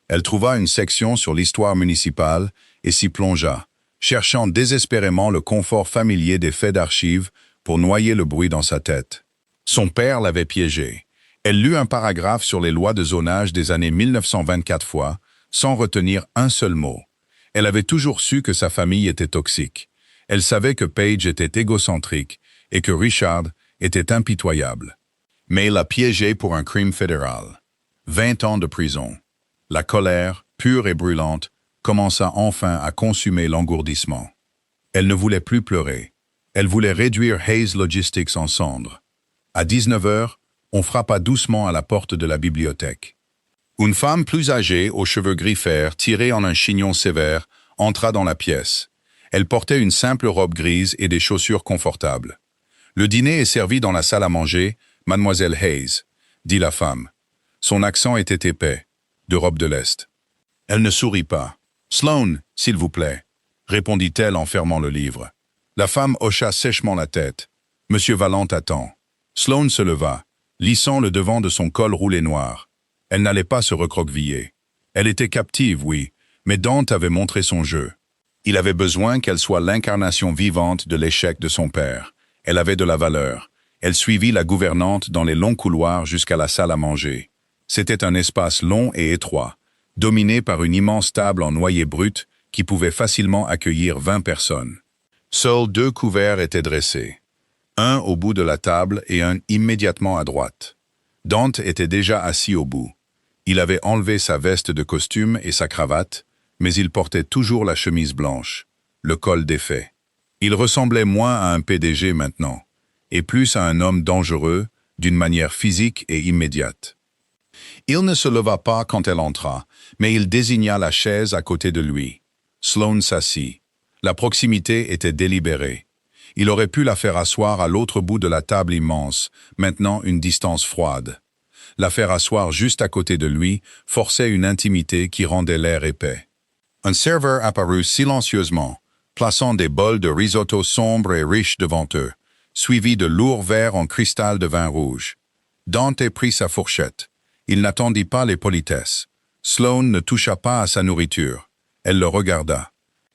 Elle trouva une section sur l'histoire municipale et s'y plongea, cherchant désespérément le confort familier des faits d'archives pour noyer le bruit dans sa tête. Son père l'avait piégée. Elle lut un paragraphe sur les lois de zonage des années 1924 fois, sans retenir un seul mot. Elle avait toujours su que sa famille était toxique. Elle savait que Paige était égocentrique et que Richard était impitoyable. Mais il l'a piégée pour un crime fédéral. 20 ans de prison. La colère, pure et brûlante, commença enfin à consumer l'engourdissement. Elle ne voulait plus pleurer. Elle voulait réduire Hayes Logistics en cendres. À 19 heures, on frappa doucement à la porte de la bibliothèque. Une femme plus âgée, aux cheveux gris-fer, tirés en un chignon sévère, entra dans la pièce. Elle portait une simple robe grise et des chaussures confortables. « Le dîner est servi dans la salle à manger, mademoiselle Hayes, » dit la femme. Son accent était épais, d'Europe de l'Est. Elle ne sourit pas. « Sloan, s'il vous plaît, » répondit-elle en fermant le livre. La femme hocha sèchement la tête. « Monsieur Vallant attend. » Sloan se leva, lissant le devant de son col roulé noir. Elle n'allait pas se recroqueviller. Elle était captive, oui, mais Dante avait montré son jeu. Il avait besoin qu'elle soit l'incarnation vivante de l'échec de son père. Elle avait de la valeur. Elle suivit la gouvernante dans les longs couloirs jusqu'à la salle à manger. C'était un espace long et étroit, dominé par une immense table en noyer brut qui pouvait facilement accueillir 20 personnes. Seuls 2 couverts étaient dressés. Un au bout de la table et un immédiatement à droite. Dante était déjà assis au bout. Il avait enlevé sa veste de costume et sa cravate, mais il portait toujours la chemise blanche, le col défait. Il ressemblait moins à un PDG maintenant, et plus à un homme dangereux, d'une manière physique et immédiate. Il ne se leva pas quand elle entra, mais il désigna la chaise à côté de lui. Sloan s'assit. La proximité était délibérée. Il aurait pu la faire asseoir à l'autre bout de la table immense, maintenant une distance froide. La faire asseoir juste à côté de lui forçait une intimité qui rendait l'air épais. Un serveur apparut silencieusement, plaçant des bols de risotto sombres et riches devant eux, suivis de lourds verres en cristal de vin rouge. Dante prit sa fourchette. Il n'attendit pas les politesses. Sloan ne toucha pas à sa nourriture. Elle le regarda.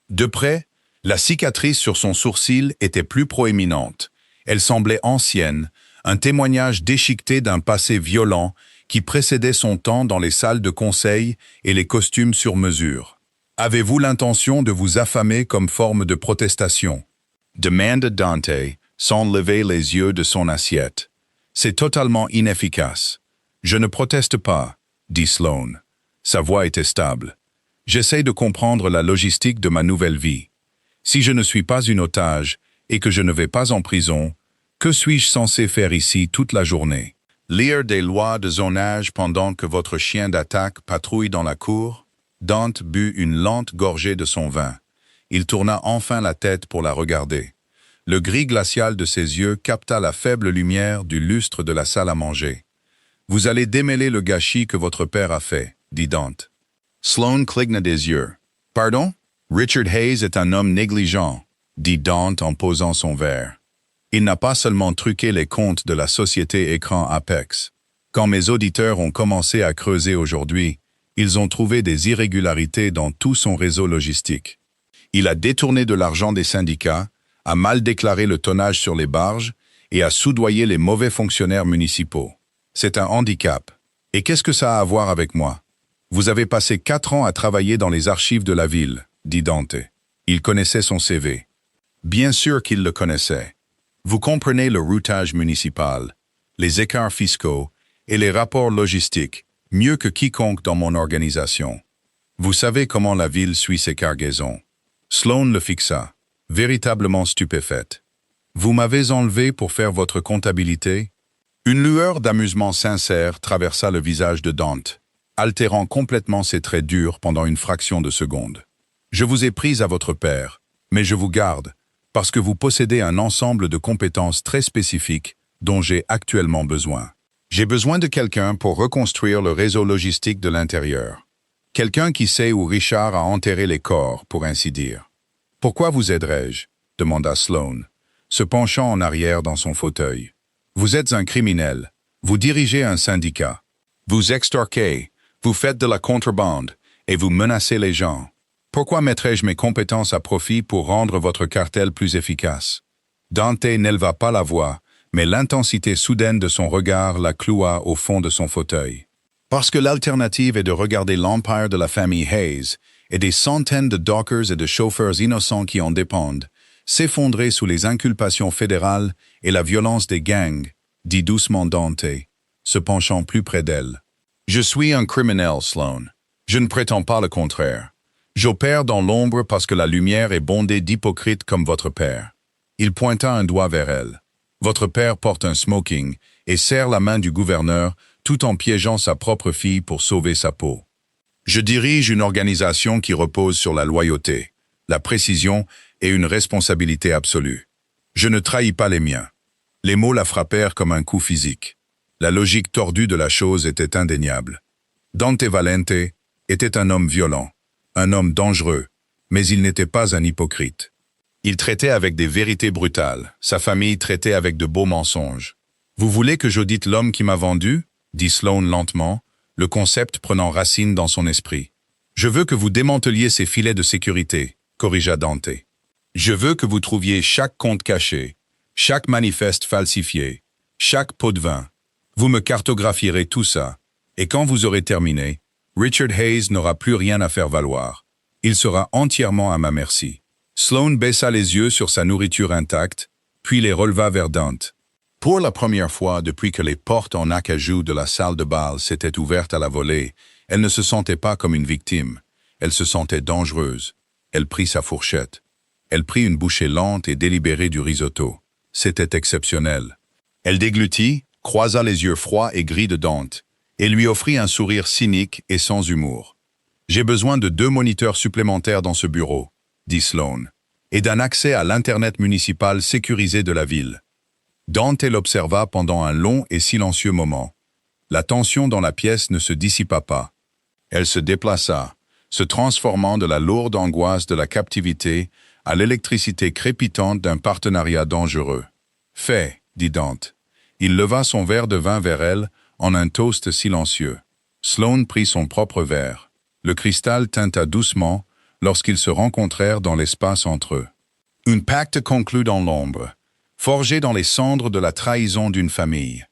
De près, la cicatrice sur son sourcil était plus proéminente. Elle semblait ancienne, un témoignage déchiqueté d'un passé violent qui précédait son temps dans les salles de conseil et les costumes sur mesure. « Avez-vous l'intention de vous affamer comme forme de protestation ?» demanda Dante, sans lever les yeux de son assiette. « C'est totalement inefficace. »« Je ne proteste pas, » dit Sloan. Sa voix était stable. « J'essaie de comprendre la logistique de ma nouvelle vie. Si je ne suis pas une otage et que je ne vais pas en prison, que suis-je censé faire ici toute la journée? Lire des lois de zonage pendant que votre chien d'attaque patrouille dans la cour? Dante but une lente gorgée de son vin. Il tourna enfin la tête pour la regarder. Le gris glacial de ses yeux capta la faible lumière du lustre de la salle à manger. « Vous allez démêler le gâchis que votre père a fait, » dit Dante. Sloane cligna des yeux. « Pardon? Richard Hayes est un homme négligent, » dit Dante en posant son verre. « Il n'a pas seulement truqué les comptes de la société écran Apex. Quand mes auditeurs ont commencé à creuser aujourd'hui, ils ont trouvé des irrégularités dans tout son réseau logistique. Il a détourné de l'argent des syndicats, a mal déclaré le tonnage sur les barges et a soudoyé les mauvais fonctionnaires municipaux. C'est un handicap. Et qu'est-ce que ça a à voir avec moi? Vous avez passé 4 ans à travailler dans les archives de la ville, dit Dante. Il connaissait son CV. Bien sûr qu'il le connaissait. Vous comprenez le routage municipal, les écarts fiscaux et les rapports logistiques mieux que quiconque dans mon organisation. Vous savez comment la ville suit ses cargaisons. Sloane le fixa, véritablement stupéfaite. Vous m'avez enlevé pour faire votre comptabilité? Une lueur d'amusement sincère traversa le visage de Dante, altérant complètement ses traits durs pendant une fraction de seconde. Je vous ai pris à votre père, mais je vous garde, parce que vous possédez un ensemble de compétences très spécifiques dont j'ai actuellement besoin. J'ai besoin de quelqu'un pour reconstruire le réseau logistique de l'intérieur. Quelqu'un qui sait où Richard a enterré les corps, pour ainsi dire. « Pourquoi vous aiderais-je » demanda Sloane, se penchant en arrière dans son fauteuil. « Vous êtes un criminel. Vous dirigez un syndicat. Vous extorquez, vous faites de la contrebande et vous menacez les gens. Pourquoi mettrais-je mes compétences à profit pour rendre votre cartel plus efficace ?» Dante n'éleva pas la voix, mais l'intensité soudaine de son regard la cloua au fond de son fauteuil. Parce que l'alternative est de regarder l'empire de la famille Hayes et des centaines de dockers et de chauffeurs innocents qui en dépendent, s'effondrer sous les inculpations fédérales et la violence des gangs, dit doucement Dante, se penchant plus près d'elle. « Je suis un criminel, Sloane. Je ne prétends pas le contraire. J'opère dans l'ombre parce que la lumière est bondée d'hypocrites comme votre père. » Il pointa un doigt vers elle. « Votre père porte un smoking et serre la main du gouverneur tout en piégeant sa propre fille pour sauver sa peau. Je dirige une organisation qui repose sur la loyauté, la précision et une responsabilité absolue. Je ne trahis pas les miens. » Les mots la frappèrent comme un coup physique. La logique tordue de la chose était indéniable. Dante Valente était un homme violent, un homme dangereux, mais il n'était pas un hypocrite. Il traitait avec des vérités brutales, sa famille traitait avec de beaux mensonges. « Vous voulez que j'audite l'homme qui m'a vendu ?» dit Sloane lentement, le concept prenant racine dans son esprit. « Je veux que vous démanteliez ces filets de sécurité, » corrigea Dante. « Je veux que vous trouviez chaque compte caché, chaque manifeste falsifié, chaque pot de vin. Vous me cartographierez tout ça, et quand vous aurez terminé, Richard Hayes n'aura plus rien à faire valoir. Il sera entièrement à ma merci. » Sloane baissa les yeux sur sa nourriture intacte, puis les releva vers Dante. Pour la première fois depuis que les portes en acajou de la salle de bal s'étaient ouvertes à la volée, elle ne se sentait pas comme une victime. Elle se sentait dangereuse. Elle prit sa fourchette. Elle prit une bouchée lente et délibérée du risotto. C'était exceptionnel. Elle déglutit, croisa les yeux froids et gris de Dante, et lui offrit un sourire cynique et sans humour. « J'ai besoin de 2 moniteurs supplémentaires dans ce bureau, » dit Sloane, « et d'un accès à l'Internet municipal sécurisé de la ville. » Dante l'observa pendant un long et silencieux moment. La tension dans la pièce ne se dissipa pas. Elle se déplaça, se transformant de la lourde angoisse de la captivité à l'électricité crépitante d'un partenariat dangereux. « Fait, » dit Dante. Il leva son verre de vin vers elle en un toast silencieux. Sloane prit son propre verre. Le cristal tinta doucement lorsqu'ils se rencontrèrent dans l'espace entre eux. Un pacte conclu dans l'ombre, forgé dans les cendres de la trahison d'une famille.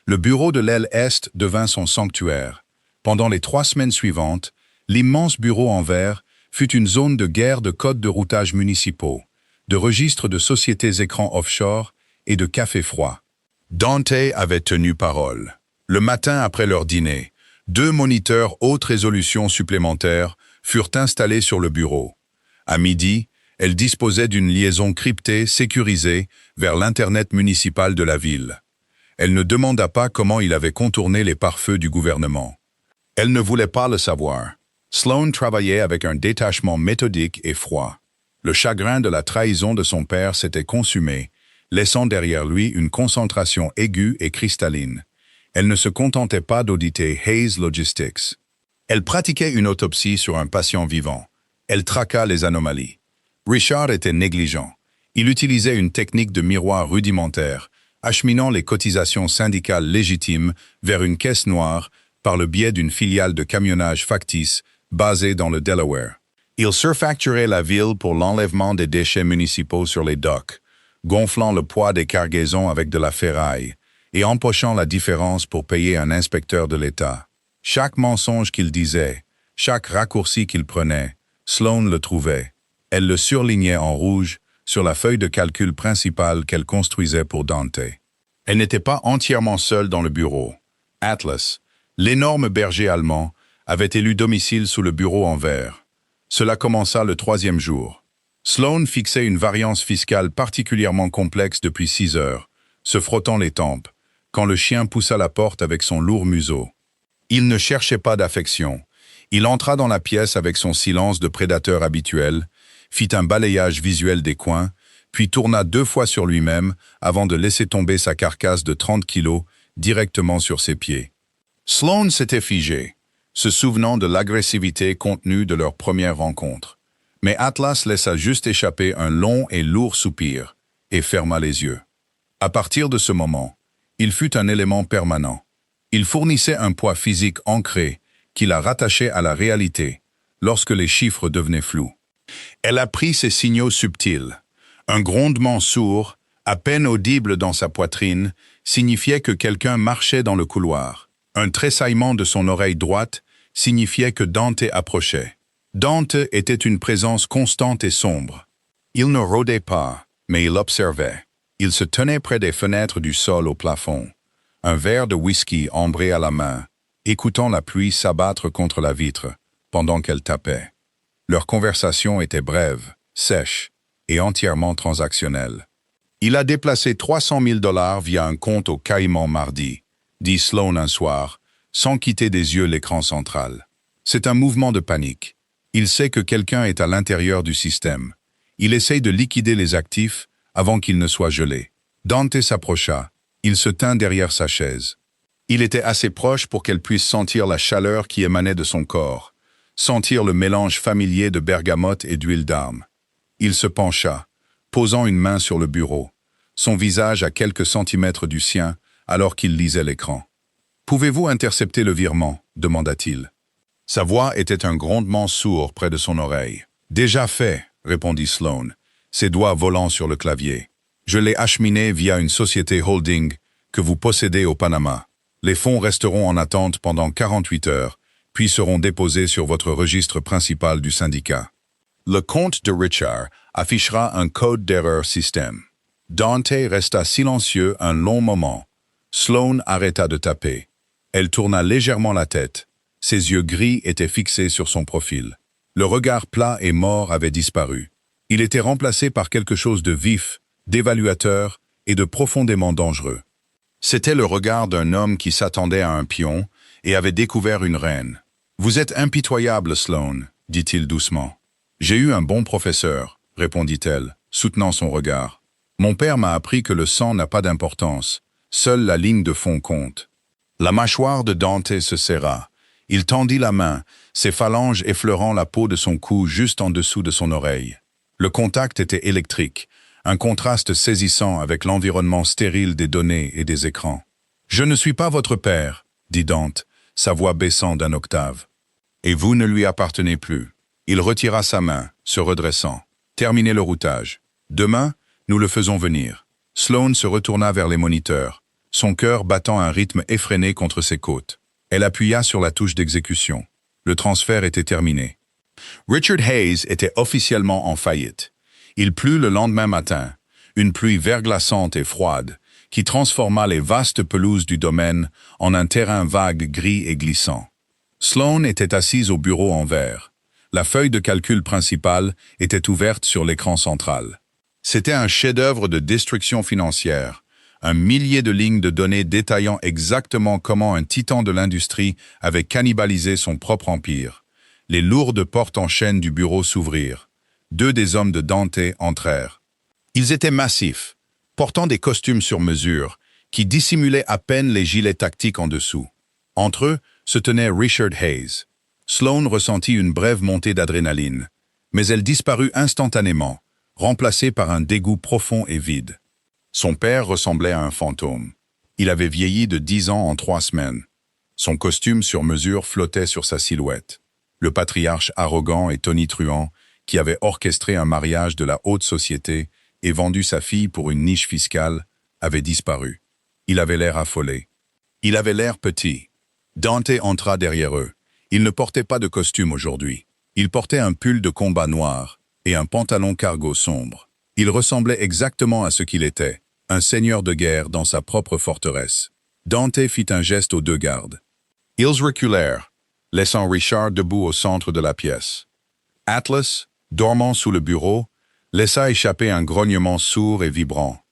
Le bureau de l'aile Est devint son sanctuaire. Pendant les 3 semaines suivantes, l'immense bureau en verre fut une zone de guerre de codes de routage municipaux, de registres de sociétés écrans offshore et de cafés froids. Dante avait tenu parole. Le matin après leur dîner, 2 moniteurs haute résolution supplémentaires furent installés sur le bureau. À midi, elle disposait d'une liaison cryptée sécurisée vers l'Internet municipal de la ville. Elle ne demanda pas comment il avait contourné les pare-feux du gouvernement. Elle ne voulait pas le savoir. Sloan travaillait avec un détachement méthodique et froid. Le chagrin de la trahison de son père s'était consumé, laissant derrière lui une concentration aiguë et cristalline. Elle ne se contentait pas d'auditer Hayes Logistics. Elle pratiquait une autopsie sur un patient vivant. Elle traqua les anomalies. Richard était négligent. Il utilisait une technique de miroir rudimentaire, acheminant les cotisations syndicales légitimes vers une caisse noire par le biais d'une filiale de camionnage factice basée dans le Delaware. Il surfacturait la ville pour l'enlèvement des déchets municipaux sur les docks, gonflant le poids des cargaisons avec de la ferraille et empochant la différence pour payer un inspecteur de l'État. Chaque mensonge qu'il disait, chaque raccourci qu'il prenait, Sloan le trouvait. Elle le surlignait en rouge sur la feuille de calcul principale qu'elle construisait pour Dante. Elle n'était pas entièrement seule dans le bureau. Atlas, l'énorme berger allemand, avait élu domicile sous le bureau en verre. Cela commença le 3e jour. Sloan fixait une variance fiscale particulièrement complexe depuis 6 heures, se frottant les tempes, quand le chien poussa la porte avec son lourd museau. Il ne cherchait pas d'affection. Il entra dans la pièce avec son silence de prédateur habituel, fit un balayage visuel des coins, puis tourna 2 fois sur lui-même avant de laisser tomber sa carcasse de 30 kilos directement sur ses pieds. Sloan s'était figé, se souvenant de l'agressivité contenue de leur première rencontre. Mais Atlas laissa juste échapper un long et lourd soupir et ferma les yeux. À partir de ce moment, il fut un élément permanent. Il fournissait un poids physique ancré qui la rattachait à la réalité lorsque les chiffres devenaient flous. Elle apprit ces signaux subtils. Un grondement sourd, à peine audible dans sa poitrine, signifiait que quelqu'un marchait dans le couloir. Un tressaillement de son oreille droite signifiait que Dante approchait. Dante était une présence constante et sombre. Il ne rôdait pas, mais il observait. Il se tenait près des fenêtres du sol au plafond, un verre de whisky ambré à la main, écoutant la pluie s'abattre contre la vitre pendant qu'elle tapait. Leur conversation était brève, sèche et entièrement transactionnelle. « Il a déplacé 300 000 $ via un compte au Caïman mardi », dit Sloan un soir, sans quitter des yeux l'écran central. C'est un mouvement de panique. Il sait que quelqu'un est à l'intérieur du système. Il essaye de liquider les actifs avant qu'ils ne soient gelés. Dante s'approcha. Il se tint derrière sa chaise. Il était assez proche pour qu'elle puisse sentir la chaleur qui émanait de son corps, sentir le mélange familier de bergamote et d'huile d'arme. Il se pencha, posant une main sur le bureau, son visage à quelques centimètres du sien, alors qu'il lisait l'écran. « Pouvez-vous intercepter le virement ?» demanda-t-il. Sa voix était un grondement sourd près de son oreille. « Déjà fait », répondit Sloan, ses doigts volant sur le clavier. « Je l'ai acheminé via une société holding que vous possédez au Panama. Les fonds resteront en attente pendant 48 heures, puis seront déposés sur votre registre principal du syndicat. Le compte de Richard affichera un code d'erreur système. » Dante resta silencieux un long moment. Sloan arrêta de taper. Elle tourna légèrement la tête. Ses yeux gris étaient fixés sur son profil. Le regard plat et mort avait disparu. Il était remplacé par quelque chose de vif, d'évaluateur et de profondément dangereux. C'était le regard d'un homme qui s'attendait à un pion et avait découvert une reine. « Vous êtes impitoyable, Sloan, » dit-il doucement. « J'ai eu un bon professeur, » répondit-elle, soutenant son regard. « Mon père m'a appris que le sang n'a pas d'importance. Seule la ligne de fond compte. » La mâchoire de Dante se serra. Il tendit la main, ses phalanges effleurant la peau de son cou juste en dessous de son oreille. Le contact était électrique, un contraste saisissant avec l'environnement stérile des données et des écrans. « Je ne suis pas votre père, » dit Dante, sa voix baissant d'un octave. « Et vous ne lui appartenez plus. » Il retira sa main, se redressant. « Terminez le routage. Demain, nous le faisons venir. » Sloan se retourna vers les moniteurs, son cœur battant un rythme effréné contre ses côtes. Elle appuya sur la touche d'exécution. Le transfert était terminé. Richard Hayes était officiellement en faillite. Il plut le lendemain matin, une pluie verglaçante et froide, qui transforma les vastes pelouses du domaine en un terrain vague gris et glissant. Sloan était assise au bureau en verre. La feuille de calcul principale était ouverte sur l'écran central. C'était un chef-d'œuvre de destruction financière, un millier de lignes de données détaillant exactement comment un titan de l'industrie avait cannibalisé son propre empire, Les lourdes portes en chêne du bureau s'ouvrirent. 2 des hommes de Dante entrèrent. Ils étaient massifs, portant des costumes sur mesure, qui dissimulaient à peine les gilets tactiques en dessous. Entre eux se tenait Richard Hayes. Sloane ressentit une brève montée d'adrénaline, mais elle disparut instantanément, remplacée par un dégoût profond et vide. Son père ressemblait à un fantôme. Il avait vieilli de 10 ans en 3 semaines. Son costume sur mesure flottait sur sa silhouette. Le patriarche arrogant et tonitruant, qui avait orchestré un mariage de la haute société et vendu sa fille pour une niche fiscale, avait disparu. Il avait l'air affolé. Il avait l'air petit. Dante entra derrière eux. Il ne portait pas de costume aujourd'hui. Il portait un pull de combat noir et un pantalon cargo sombre. Il ressemblait exactement à ce qu'il était, un seigneur de guerre dans sa propre forteresse. Dante fit un geste aux 2 gardes. Ils reculèrent, laissant Richard debout au centre de la pièce. Atlas, dormant sous le bureau, laissa échapper un grognement sourd et vibrant.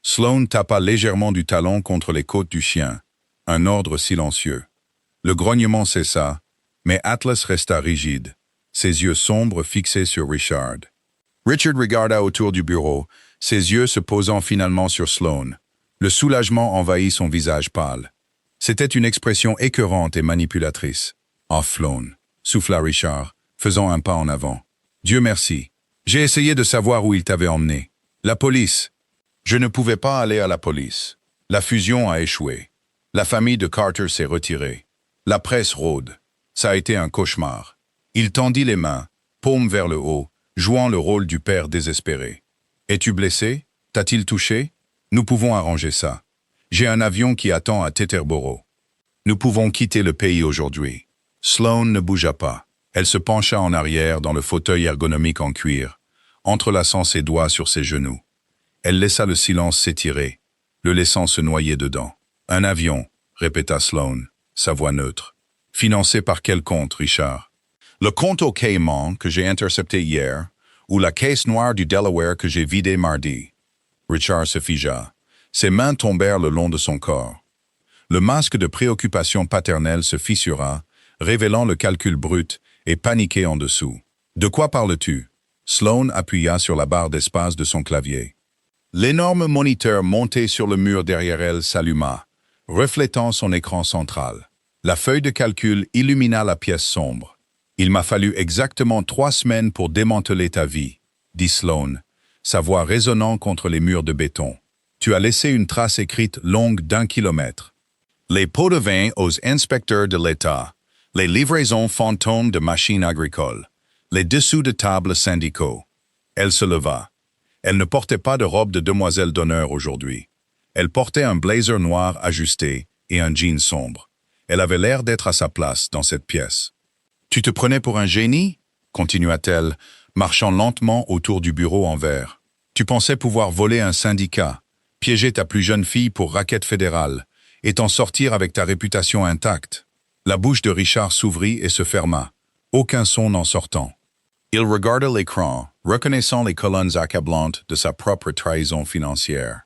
Sloane tapa légèrement du talon contre les côtes du chien, un ordre silencieux. Le grognement cessa, mais Atlas resta rigide, ses yeux sombres fixés sur Richard. Richard regarda autour du bureau, ses yeux se posant finalement sur Sloane. Le soulagement envahit son visage pâle. C'était une expression écœurante et manipulatrice. « Oh, Sloane » souffla Richard, faisant un pas en avant. « Dieu merci. J'ai essayé de savoir où il t'avait emmené. La police. Je ne pouvais pas aller à la police. La fusion a échoué. La famille de Carter s'est retirée. La presse rôde. Ça a été un cauchemar. » Il tendit les mains, paume vers le haut, jouant le rôle du père désespéré. « Es-tu blessé? T'a-t-il touché? Nous pouvons arranger ça. J'ai un avion qui attend à Teterboro. Nous pouvons quitter le pays aujourd'hui. » Sloane ne bougea pas. Elle se pencha en arrière dans le fauteuil ergonomique en cuir, entrelaçant ses doigts sur ses genoux. Elle laissa le silence s'étirer, le laissant se noyer dedans. « Un avion », répéta Sloane, sa voix neutre. « Financé par quel compte, Richard? Le compte au Caïman que j'ai intercepté hier, ou la caisse noire du Delaware que j'ai vidée mardi. » Richard se figea. Ses mains tombèrent le long de son corps. Le masque de préoccupation paternelle se fissura, révélant le calcul brut et paniqué en dessous. « De quoi parles-tu » Sloane appuya sur la barre d'espace de son clavier. L'énorme moniteur monté sur le mur derrière elle s'alluma, reflétant son écran central. La feuille de calcul illumina la pièce sombre. « Il m'a fallu exactement 3 semaines pour démanteler ta vie, » dit Sloane, sa voix résonnant contre les murs de béton. « Tu as laissé une trace écrite longue d'1 kilomètre. Les pots de vin aux inspecteurs de l'État, les livraisons fantômes de machines agricoles, les dessous de tables syndicaux. » Elle se leva. Elle ne portait pas de robe de demoiselle d'honneur aujourd'hui. Elle portait un blazer noir ajusté et un jean sombre. Elle avait l'air d'être à sa place dans cette pièce. « Tu te prenais pour un génie ?» continua-t-elle, marchant lentement autour du bureau en verre. « Tu pensais pouvoir voler un syndicat, piéger ta plus jeune fille pour raquette fédérale, et t'en sortir avec ta réputation intacte. » La bouche de Richard s'ouvrit et se ferma, aucun son n'en sortant. Il regarda l'écran, reconnaissant les colonnes accablantes de sa propre trahison financière.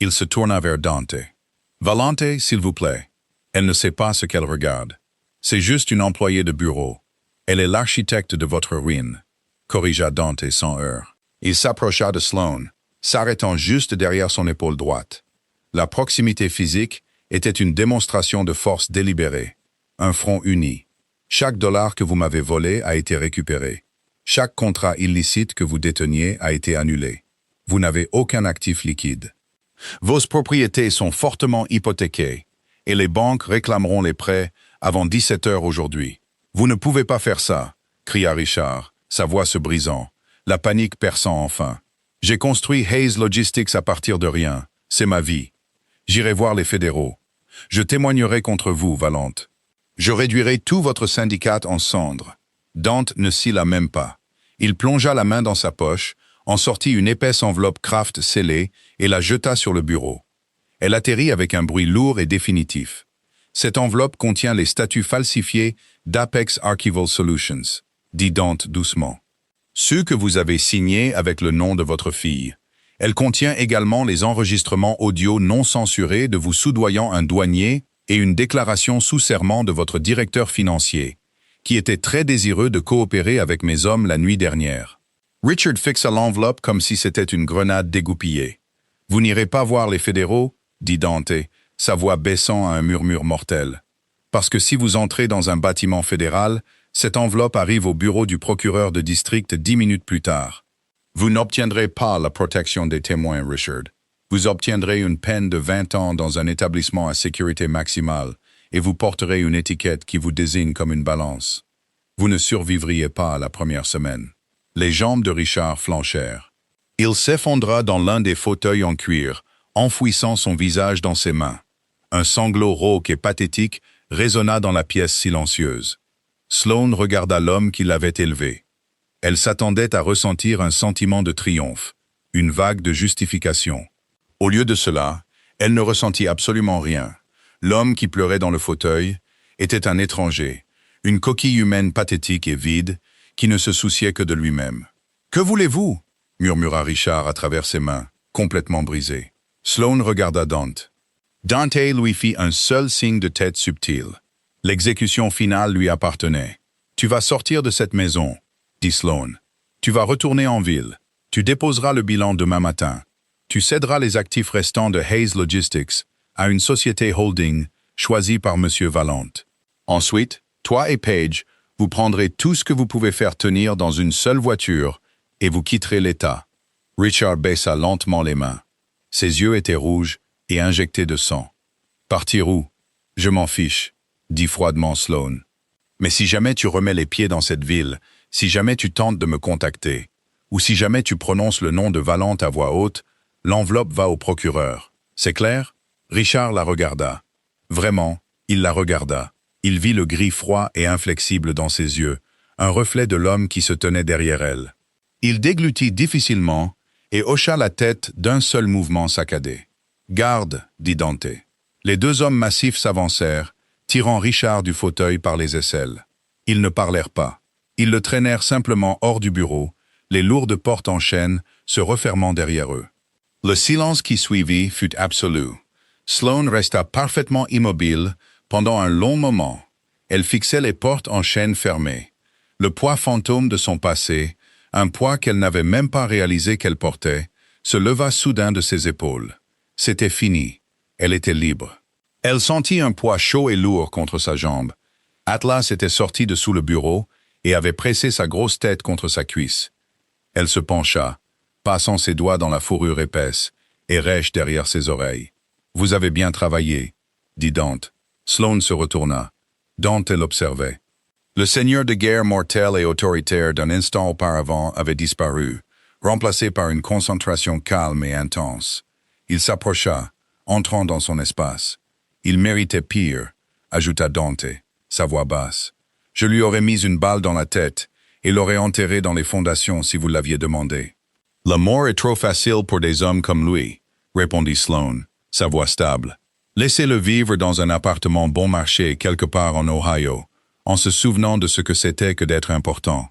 Il se tourna vers Dante. « Valente, s'il vous plaît. Elle ne sait pas ce qu'elle regarde. C'est juste une employée de bureau. Elle est l'architecte de votre ruine, » corrigea Dante sans heurts. Il s'approcha de Sloane, s'arrêtant juste derrière son épaule droite. La proximité physique était une démonstration de force délibérée, un front uni. Chaque dollar que vous m'avez volé a été récupéré. Chaque contrat illicite que vous déteniez a été annulé. Vous n'avez aucun actif liquide. Vos propriétés sont fortement hypothéquées et les banques réclameront les prêts avant 17 heures aujourd'hui. Vous ne pouvez pas faire ça, cria Richard, sa voix se brisant, la panique perçant enfin. J'ai construit Hayes Logistics à partir de rien. C'est ma vie. J'irai voir les fédéraux. Je témoignerai contre vous, Valente. Je réduirai tout votre syndicat en cendres. Dante ne s'ila même pas. Il plongea la main dans sa poche, en sortit une épaisse enveloppe Kraft scellée et la jeta sur le bureau. Elle atterrit avec un bruit lourd et définitif. Cette enveloppe contient les statuts falsifiés d'Apex Archival Solutions, dit Dante doucement. Ceux que vous avez signés avec le nom de votre fille. Elle contient également les enregistrements audio non censurés de vous soudoyant un douanier et une déclaration sous serment de votre directeur financier, qui était très désireux de coopérer avec mes hommes la nuit dernière. Richard fixa l'enveloppe comme si c'était une grenade dégoupillée. « Vous n'irez pas voir les fédéraux ?» dit Dante, sa voix baissant à un murmure mortel. « Parce que si vous entrez dans un bâtiment fédéral, cette enveloppe arrive au bureau du procureur de district 10 minutes plus tard. Vous n'obtiendrez pas la protection des témoins, Richard. Vous obtiendrez une peine de 20 ans dans un établissement à sécurité maximale et vous porterez une étiquette qui vous désigne comme une balance. Vous ne survivriez pas à la première semaine. » Les jambes de Richard flanchèrent. Il s'effondra dans l'un des fauteuils en cuir, enfouissant son visage dans ses mains. Un sanglot rauque et pathétique résonna dans la pièce silencieuse. Sloane regarda l'homme qui l'avait élevé. Elle s'attendait à ressentir un sentiment de triomphe, une vague de justification. Au lieu de cela, elle ne ressentit absolument rien. L'homme qui pleurait dans le fauteuil était un étranger, une coquille humaine pathétique et vide, qui ne se souciait que de lui-même. « Que voulez-vous » murmura Richard à travers ses mains, complètement brisées. Sloane regarda Dante. Dante lui fit un seul signe de tête subtil. L'exécution finale lui appartenait. « Tu vas sortir de cette maison » dit Sloane. « Tu vas retourner en ville. Tu déposeras le bilan demain matin. Tu céderas les actifs restants de Hayes Logistics à une société holding choisie par M. Valente. Ensuite, toi et Page, vous prendrez tout ce que vous pouvez faire tenir dans une seule voiture et vous quitterez l'État. » Richard baissa lentement les mains. Ses yeux étaient rouges et injectés de sang. « Partir où ? Je m'en fiche, » dit froidement Sloane. « Mais si jamais tu remets les pieds dans cette ville, si jamais tu tentes de me contacter, ou si jamais tu prononces le nom de Valente à voix haute, l'enveloppe va au procureur. C'est clair ?» Richard la regarda. Vraiment, il la regarda. Il vit le gris froid et inflexible dans ses yeux, un reflet de l'homme qui se tenait derrière elle. Il déglutit difficilement et hocha la tête d'un seul mouvement saccadé. « Garde » dit Dante. Les deux hommes massifs s'avancèrent, tirant Richard du fauteuil par les aisselles. Ils ne parlèrent pas. Ils le traînèrent simplement hors du bureau, les lourdes portes en chêne se refermant derrière eux. Le silence qui suivit fut absolu. Sloane resta parfaitement immobile pendant un long moment. Elle fixait les portes en chêne fermées. Le poids fantôme de son passé, un poids qu'elle n'avait même pas réalisé qu'elle portait, se leva soudain de ses épaules. C'était fini. Elle était libre. Elle sentit un poids chaud et lourd contre sa jambe. Atlas était sorti de sous le bureau et avait pressé sa grosse tête contre sa cuisse. Elle se pencha, passant ses doigts dans la fourrure épaisse et rêche derrière ses oreilles. « Vous avez bien travaillé » dit Dante. Sloane se retourna. Dante l'observait. Le seigneur de guerre mortel et autoritaire d'un instant auparavant avait disparu, remplacé par une concentration calme et intense. Il s'approcha, entrant dans son espace. « Il méritait pire » ajouta Dante, sa voix basse. « Je lui aurais mis une balle dans la tête et l'aurais enterré dans les fondations si vous l'aviez demandé. »« La mort est trop facile pour des hommes comme lui » répondit Sloane, sa voix stable. « Laissez-le vivre dans un appartement bon marché quelque part en Ohio, en se souvenant de ce que c'était que d'être important.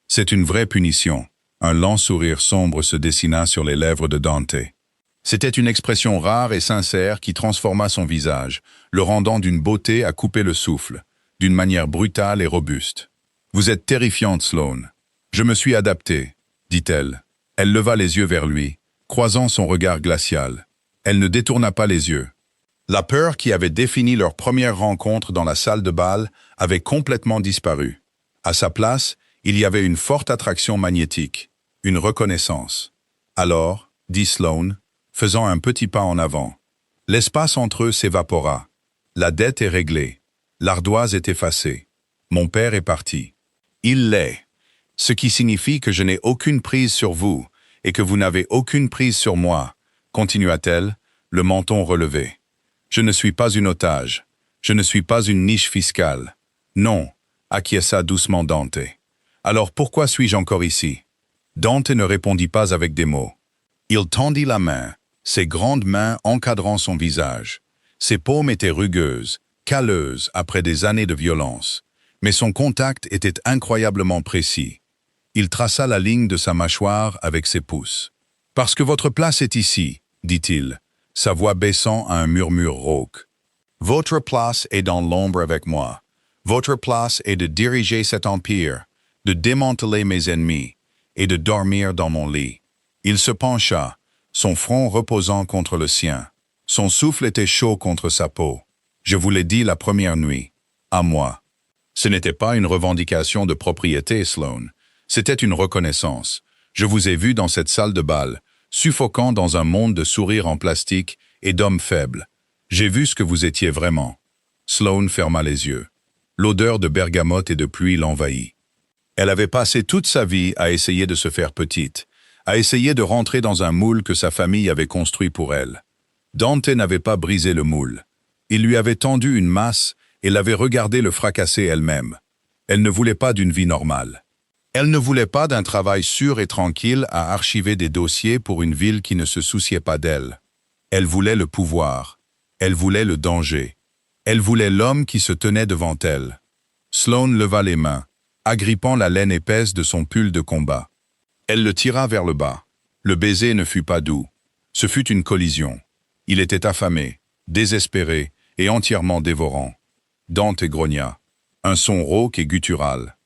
C'est une vraie punition. » Un lent sourire sombre se dessina sur les lèvres de Dante. C'était une expression rare et sincère qui transforma son visage, le rendant d'une beauté à couper le souffle, d'une manière brutale et robuste. « Vous êtes terrifiante, Sloane. Je me suis adapté, » dit-elle. Elle leva les yeux vers lui, croisant son regard glacial. Elle ne détourna pas les yeux. La peur qui avait défini leur première rencontre dans la salle de bal avait complètement disparu. À sa place, il y avait une forte attraction magnétique, une reconnaissance. « Alors, » dit Sloane, faisant un petit pas en avant. L'espace entre eux s'évapora. La dette est réglée. L'ardoise est effacée. Mon père est parti. Il l'est. Ce qui signifie que je n'ai aucune prise sur vous et que vous n'avez aucune prise sur moi, continua-t-elle, le menton relevé. Je ne suis pas une otage. Je ne suis pas une niche fiscale. Non, acquiesça doucement Dante. Alors pourquoi suis-je encore ici? Dante ne répondit pas avec des mots. Il tendit la main, ses grandes mains encadrant son visage. Ses paumes étaient rugueuses, calleuses après des années de violence, mais son contact était incroyablement précis. Il traça la ligne de sa mâchoire avec ses pouces. « Parce que votre place est ici, » dit-il, sa voix baissant à un murmure rauque. « Votre place est dans l'ombre avec moi. Votre place est de diriger cet empire, de démanteler mes ennemis et de dormir dans mon lit. Il se pencha, son front reposant contre le sien. Son souffle était chaud contre sa peau. Je vous l'ai dit la première nuit. À moi. Ce n'était pas une revendication de propriété, Sloane. C'était une reconnaissance. Je vous ai vu dans cette salle de bal, suffocant dans un monde de sourires en plastique et d'hommes faibles. J'ai vu ce que vous étiez vraiment. Sloane ferma les yeux. L'odeur de bergamote et de pluie l'envahit. Elle avait passé toute sa vie à essayer de se faire petite, à essayer de rentrer dans un moule que sa famille avait construit pour elle. Dante n'avait pas brisé le moule. Il lui avait tendu une masse et l'avait regardée le fracasser elle-même. Elle ne voulait pas d'une vie normale. Elle ne voulait pas d'un travail sûr et tranquille à archiver des dossiers pour une ville qui ne se souciait pas d'elle. Elle voulait le pouvoir. Elle voulait le danger. Elle voulait l'homme qui se tenait devant elle. Sloane leva les mains, agrippant la laine épaisse de son pull de combat. Elle le tira vers le bas. Le baiser ne fut pas doux. Ce fut une collision. Il était affamé, désespéré et entièrement dévorant. Dante grogna. Un son rauque et guttural.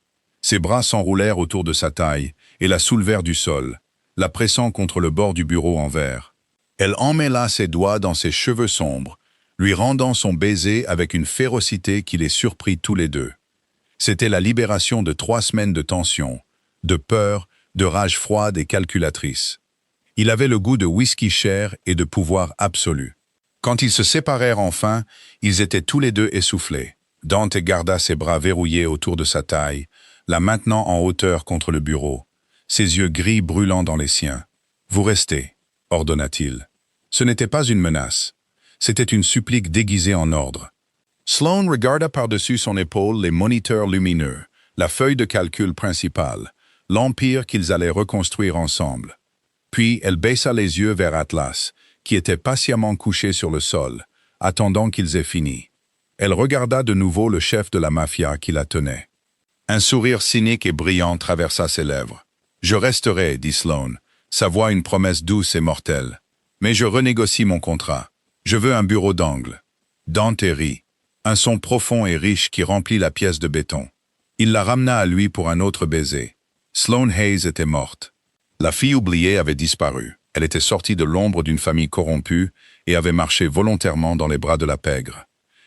Ses bras s'enroulèrent autour de sa taille et la soulevèrent du sol, la pressant contre le bord du bureau en verre. Elle emmêla ses doigts dans ses cheveux sombres, lui rendant son baiser avec une férocité qui les surprit tous les deux. C'était la libération de 3 semaines de tension, de peur, de rage froide et calculatrice. Il avait le goût de whisky cher et de pouvoir absolu. Quand ils se séparèrent enfin, ils étaient tous les deux essoufflés. Dante garda ses bras verrouillés autour de sa taille, la maintenant en hauteur contre le bureau, ses yeux gris brûlant dans les siens. « Vous restez », ordonna-t-il. Ce n'était pas une menace. C'était une supplique déguisée en ordre. Sloane regarda par-dessus son épaule les moniteurs lumineux, la feuille de calcul principale, l'empire qu'ils allaient reconstruire ensemble. Puis elle baissa les yeux vers Atlas, qui était patiemment couché sur le sol, attendant qu'ils aient fini. Elle regarda de nouveau le chef de la mafia qui la tenait. Un sourire cynique et brillant traversa ses lèvres. « Je resterai, dit Sloane, sa voix une promesse douce et mortelle. Mais je renégocie mon contrat. Je veux un bureau d'angle. » Dante rit. Un son profond et riche qui remplit la pièce de béton. Il la ramena à lui pour un autre baiser. Sloane Hayes était morte. La fille oubliée avait disparu. Elle était sortie de l'ombre d'une famille corrompue et avait marché volontairement dans les bras de la pègre.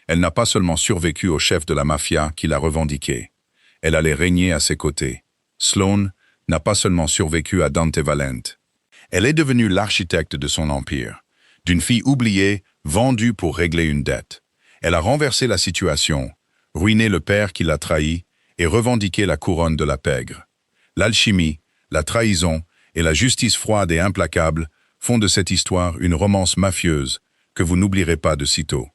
Elle n'a pas seulement survécu au chef de la mafia qui l'a revendiquée. Elle allait régner à ses côtés. Sloane n'a pas seulement survécu à Dante Valente. Elle est devenue l'architecte de son empire. D'une fille oubliée, vendue pour régler une dette. Elle a renversé la situation, ruiné le père qui l'a trahi et revendiqué la couronne de la pègre. L'alchimie, la trahison et la justice froide et implacable font de cette histoire une romance mafieuse que vous n'oublierez pas de sitôt.